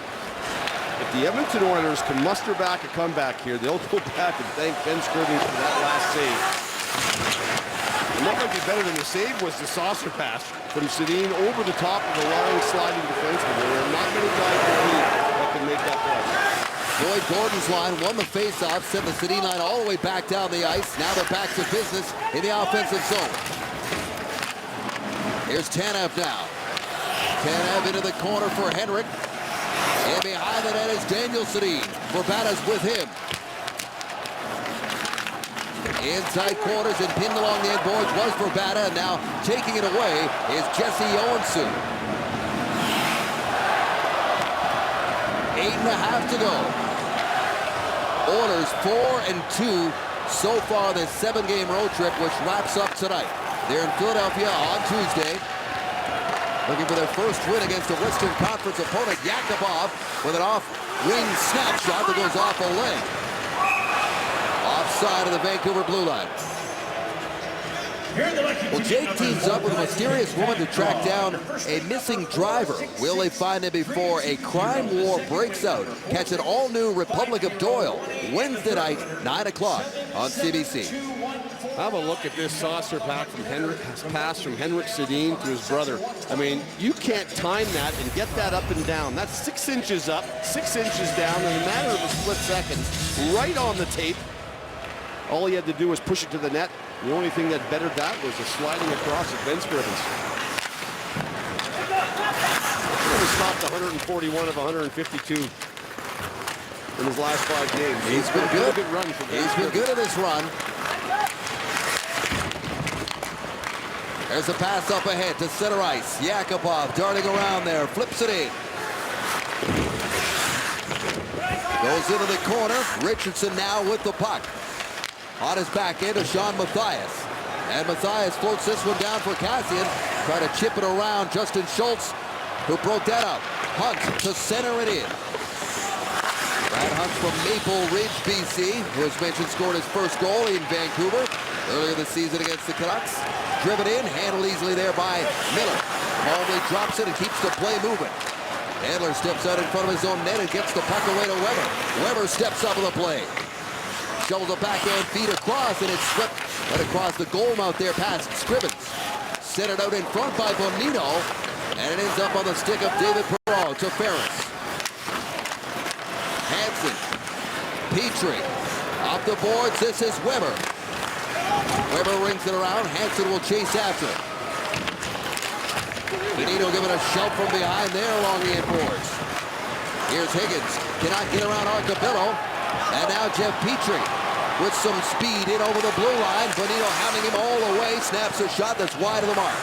If the Edmonton Oilers can muster back a comeback here, they'll go back and thank Ben Scrivens for that last save. And what might be better than the save was the saucer pass from Sedin over the top of the long sliding defenseman. There are not many guys in the league that can make that play. Lloyd Gordon's line won the faceoff, sent the Sedin line all the way back down the ice. Now they're back to business in the offensive zone. Here's Tanev now. Tanev into the corner for Henrik. And behind the net is Daniel Sedin. Verbata's with him. Inside quarters and pinned along the end boards was Verbata. And now taking it away is Jesse Johansson. 8.5 to go. Oilers 4-2 so far this 7-game road trip, which wraps up tonight. They're in Philadelphia on Tuesday, looking for their first win against a Western Conference opponent. Yakupov with an off-wing snapshot that goes off a leg. Offside of the Vancouver blue line. Well, Jake teams up with a mysterious woman to track down a missing driver. Will they find him before a crime war breaks out? Catch an all-new Republic of Doyle Wednesday night, 9 o'clock on CBC. Have a look at this saucer pass from Henrik Sedin to his brother. I mean, you can't time that and get that up and down. That's 6 inches up, 6 inches down in a matter of a split second, right on the tape. All he had to do was push it to the net. The only thing that bettered that was the sliding across of Ben Scrivens. He stopped 141 of 152 in his last 5 games. He's been good. Good run for Ben. He's been good at this run. There's a pass up ahead to center ice. Yakupov darting around there, flips it in. Goes into the corner. Richardson now with the puck. On his back end to Sean Mathias. And Mathias floats this one down for Kassian. Try to chip it around Justin Schultz, who broke that up. Hunt to center it in. Brad Hunt from Maple Ridge, BC, who as mentioned scored his first goal in Vancouver earlier this season against the Canucks. Driven in, handled easily there by Miller. Calmly drops it and keeps the play moving. Handler steps out in front of his own net and gets the puck away to Weber. Weber steps up with the play. Shovels a backhand feed across, and it's swept right across the goal mouth there past Scrivens. Centered out in front by Bonino, and it ends up on the stick of David Perron to Ferris. Hansen, Petrie, off the boards, this is Weber. Weber rings it around, Hansen will chase after it. Bonino giving a shove from behind there along the end boards. Here's Higgins, cannot get around Arcabillo. And now Jeff Petrie with some speed in over the blue line. Bonino having him all the way. Snaps a shot that's wide of the mark.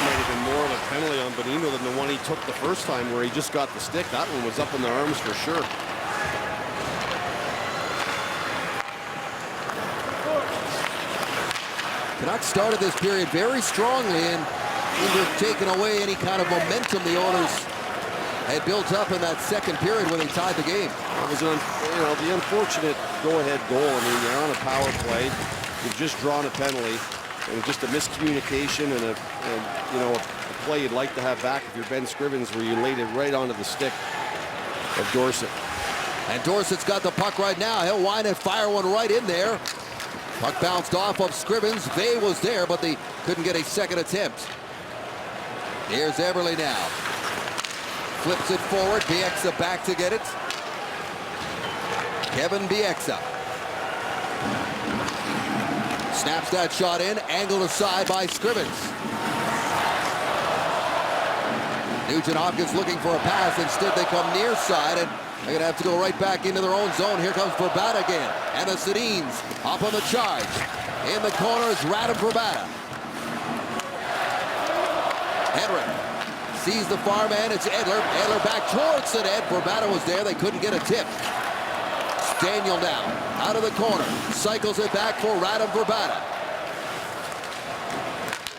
Might have been more of a penalty on Bonino than the one he took the first time where he just got the stick. That one was up in the arms for sure. Canucks started this period very strongly and either taken away any kind of momentum the Oilers had built up in that second period when they tied the game. It was the unfortunate go-ahead goal. I mean, you're on a power play. You've just drawn a penalty, and just a miscommunication and a play you'd like to have back if you're Ben Scrivens, where you laid it right onto the stick of Dorsett. And Dorsett's got the puck right now. He'll wind and fire one right in there. Puck bounced off of Scrivens. Vey was there, but they couldn't get a second attempt. Here's Eberle now. Flips it forward. Bieksa back to get it. Kevin Bieksa. Snaps that shot in. Angled aside by Scrivens. Nugent Hopkins looking for a pass. Instead, they come near side, and they're going to have to go right back into their own zone. Here comes Verbata again. And the Sedins up on the charge. In the corner is Radim Verbata. Henrik sees the far man. It's Edler. Edler back towards the net. Verbata was there. They couldn't get a tip. Daniel now out of the corner. Cycles it back for Radim Verbata.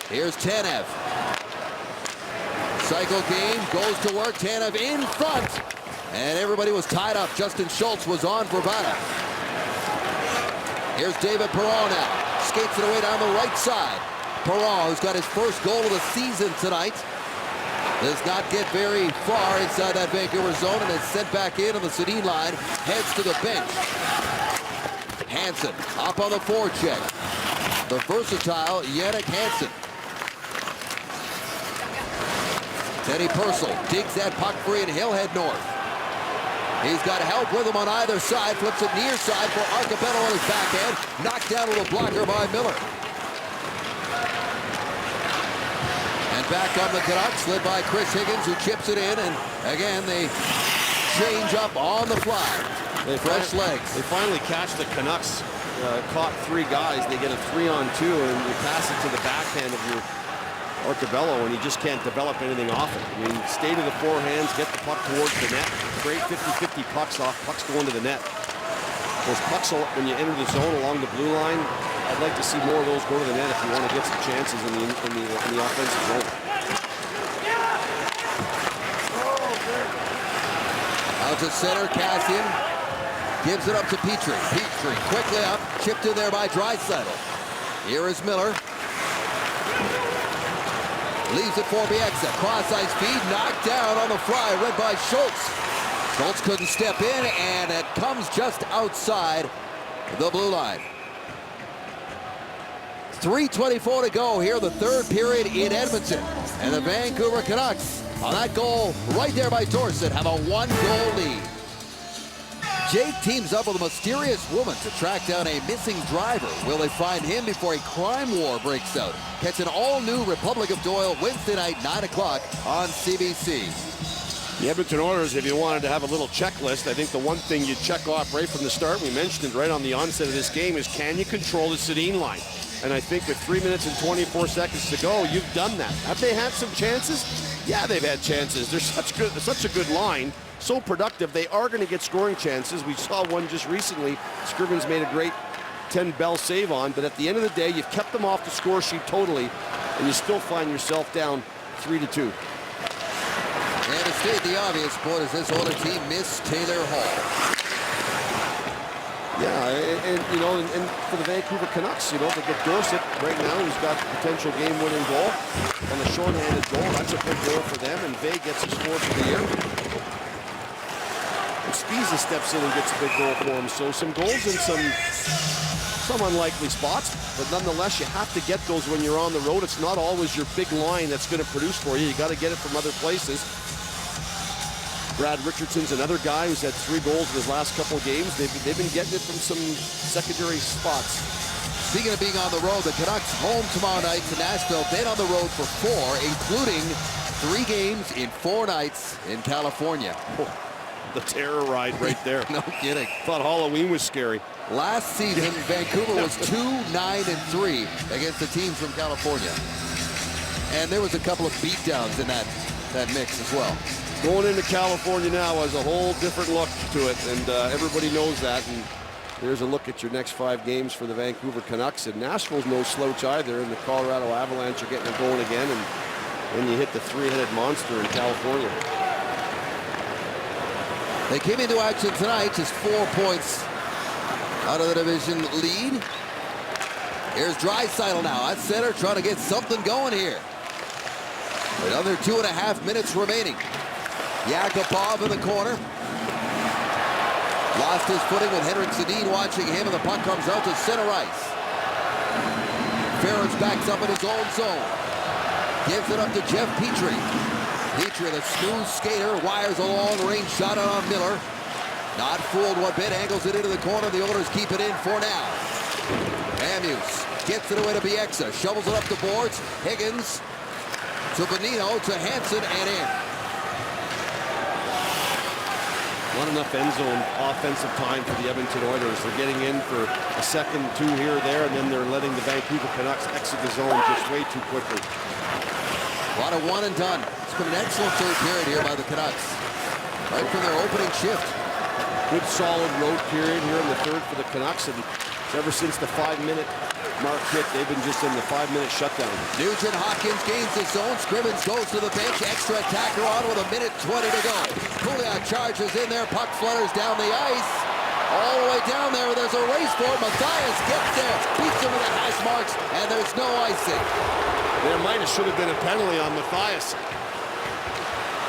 Here's Tanev. Cycle game. Goes to work. Tanev in front. And everybody was tied up. Justin Schultz was on Verbata. Here's David Perron now. Skates it away down the right side. Perron, who's got his first goal of the season tonight, does not get very far inside that Vancouver zone and is sent back in on the Sedin line, heads to the bench. Hansen up on the forecheck. The versatile Jannik Hansen. Teddy Purcell digs that puck free and he'll head north. He's got help with him on either side, flips it near side for Arcobello on his backhand, knocked down with a blocker by Miller. And back on the Canucks, led by Chris Higgins, who chips it in, and again they change up on the fly. Fresh legs. They finally catch the Canucks. Caught 3 guys. They get a 3-on-2, and you pass it to the backhand of your Arcobello, and you just can't develop anything off it. I mean, stay to the forehands, get the puck towards the net, create 50-50 pucks off, pucks going to the net. Those pucks, when you enter the zone along the blue line, I'd like to see more of those go to the net if you want to get some chances in the offensive zone. Out to center, Kassian gives it up to Petrie. Petrie quickly up, chipped in there by Draisaitl. Here is Miller. Leaves it for Bieksa. Cross-ice feed, knocked down on the fly, read by Schultz. Schultz couldn't step in, and it comes just outside the blue line. 3:24 to go here, the third period in Edmonton. And the Vancouver Canucks, on that goal right there by Dorsett, have a 1-goal lead. Jake teams up with a mysterious woman to track down a missing driver. Will they find him before a crime war breaks out? Catch an all-new Republic of Doyle Wednesday night, 9 o'clock on CBC. The Edmonton Oilers, if you wanted to have a little checklist, I think the one thing you check off right from the start, we mentioned it right on the onset of this game, is can you control the Sedin line? And I think with 3 minutes and 24 seconds to go, you've done that. Have they had some chances? Yeah, they've had chances. They're such a good line, so productive. They are going to get scoring chances. We saw one just recently. Scrivens made a great 10-bell save on, but at the end of the day, you've kept them off the score sheet totally, and you still find yourself down 3-2. And to state the obvious, boy, does this Oilers team miss Taylor Hall. Yeah, and you know, and for the Vancouver Canucks, you know, they get Dorsett right now, who's got the potential game-winning goal on the shorthanded goal. That's a big goal for them, and Vay gets his 4th of the year. And Spiza steps in and gets a big goal for him. So some goals in some unlikely spots, but nonetheless, you have to get those when you're on the road. It's not always your big line that's going to produce for you. You got to get it from other places. Brad Richardson's another guy who's had 3 goals in his last couple of games. They've been getting it from some secondary spots. Speaking of being on the road, the Canucks home tomorrow night to Nashville. Been on the road for 4, including 3 games in 4 nights in California. Oh, the terror ride right there. No kidding. Thought Halloween was scary. Last season, Vancouver was 2-9-3 against the teams from California. And there was a couple of beatdowns in that mix as well. Going into California now has a whole different look to it, and everybody knows that. And here's a look at your next 5 games for the Vancouver Canucks. And Nashville's no slouch either, and the Colorado Avalanche are getting it going again. And then you hit the 3-headed monster in California. They came into action tonight just 4 points out of the division lead. Here's Draisaitl now at center, trying to get something going here. Another 2.5 minutes remaining. Yakupov in the corner. Lost his footing with Henrik Sedin watching him, and the puck comes out to center ice. Ferentz backs up in his own zone. Gives it up to Jeff Petrie. Petrie, the smooth skater, wires a long-range shot out on Miller. Not fooled one bit, angles it into the corner. The Oilers keep it in for now. Amuse gets it away to Bieksa, shovels it up the boards. Higgins to Bonino, to Hansen, and in. Not enough end zone offensive time for the Edmonton Oilers. They're getting in for a second, 2 here or there, and then they're letting the Vancouver Canucks exit the zone just way too quickly. A lot of one and done. It's been an excellent third period here by the Canucks. Right from their opening shift. Good solid road period here in the third for the Canucks, and ever since the 5-minute mark hit, they've been just in the 5-minute shutdown. Nugent Hopkins gains the zone. Scrivens goes to the bench. Extra attacker on with 1:20 to go. Pouliot charges in there. Puck flutters down the ice. All the way down there, there's a race for it. Matthias gets there, beats him to the hash marks, and there's no icing. There should have been a penalty on Matthias.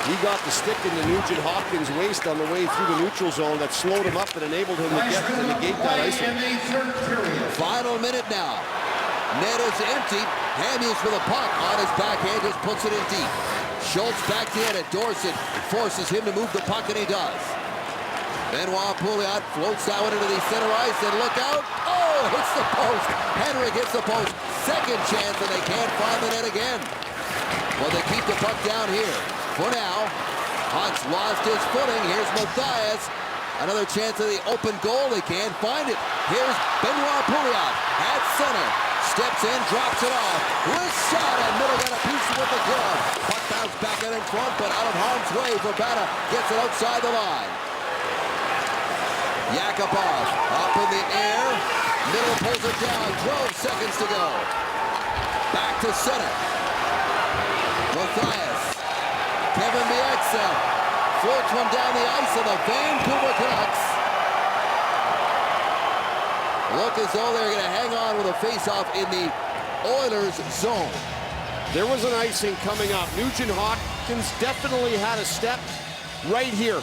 He got the stick into Nugent Hopkins' waist on the way through the neutral zone that slowed him up and enabled him to get to negate that icing. Final minute now. Net is empty. Hamhuis with a puck on his backhand, just puts it in deep. Schultz back in at Dorsett, forces him to move the puck, and he does. Benoit Pouliot floats that one into the center ice, and look out. Oh, hits the post. Henrik hits the post. Second chance, and they can't find the net again. Well, they keep the puck down here. For now, Hunt's lost his footing. Here's Matthias. Another chance of the open goal. They can't find it. Here's Benoit Pouliot at center. Steps in, drops it off. Wrist shot, and Middle got a piece with the glove. Puck bounced back in front, but out of harm's way. Verbata gets it outside the line. Yakupov up in the air. Middle pulls it down. 12 seconds to go. Back to center. Matthias. Kevin Bieksa floats one down the ice, and the Vancouver Canucks look as though they're going to hang on with a face-off in the Oilers zone. There was an icing coming up. Nugent Hopkins definitely had a step right here.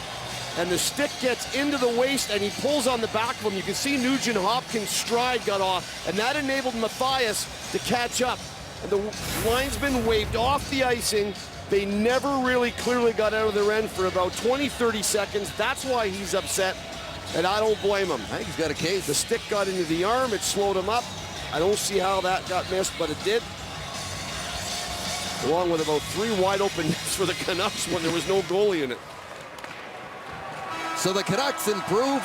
And the stick gets into the waist, and he pulls on the back of him. You can see Nugent Hopkins' stride got off, and that enabled Matthias to catch up. And the linesman waved off the icing. They never really clearly got out of their end for about 20-30 seconds. That's why he's upset, and I don't blame him. I think he's got a case. The stick got into the arm. It slowed him up. I don't see how that got missed, but it did. Along with about 3 wide open nets for the Canucks when there was no goalie in it. So the Canucks improve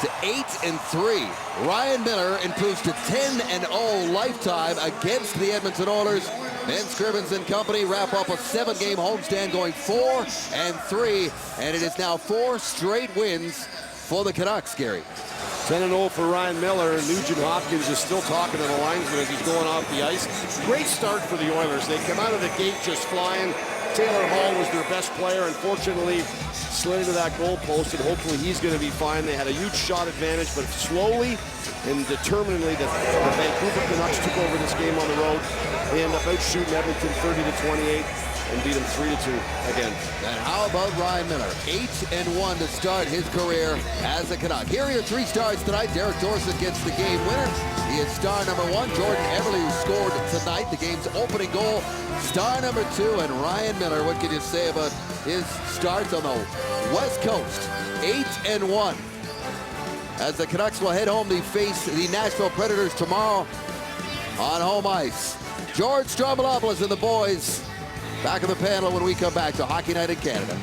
to 8-3. Ryan Miller improves to 10-0 lifetime against the Edmonton Oilers. Ben Scrivens and company wrap up a 7-game homestand going 4-3, and it is now 4 straight wins for the Canucks, Gary. 10-0 for Ryan Miller. Nugent Hopkins is still talking to the linesman as he's going off the ice. Great start for the Oilers. They come out of the gate just flying. Taylor Hall was their best player. Unfortunately, slid into that goal post, and hopefully he's going to be fine. They had a huge shot advantage, but slowly and determinedly, the Vancouver Canucks took over this game on the road. They end up out-shooting Edmonton 30-28 and beat them 3-2 again. And how about Ryan Miller? 8-1 to start his career as a Canuck. Here are your 3 stars tonight. Derek Dorsett gets the game winner. He is star number 1. Jordan Eberle, who scored tonight, the game's opening goal. Star number 2, and Ryan Miller. What can you say about his starts on the West Coast? 8-1. As the Canucks will head home to face the Nashville Predators tomorrow on home ice. George Stroumboulopoulos and the boys back in the panel when we come back to Hockey Night in Canada.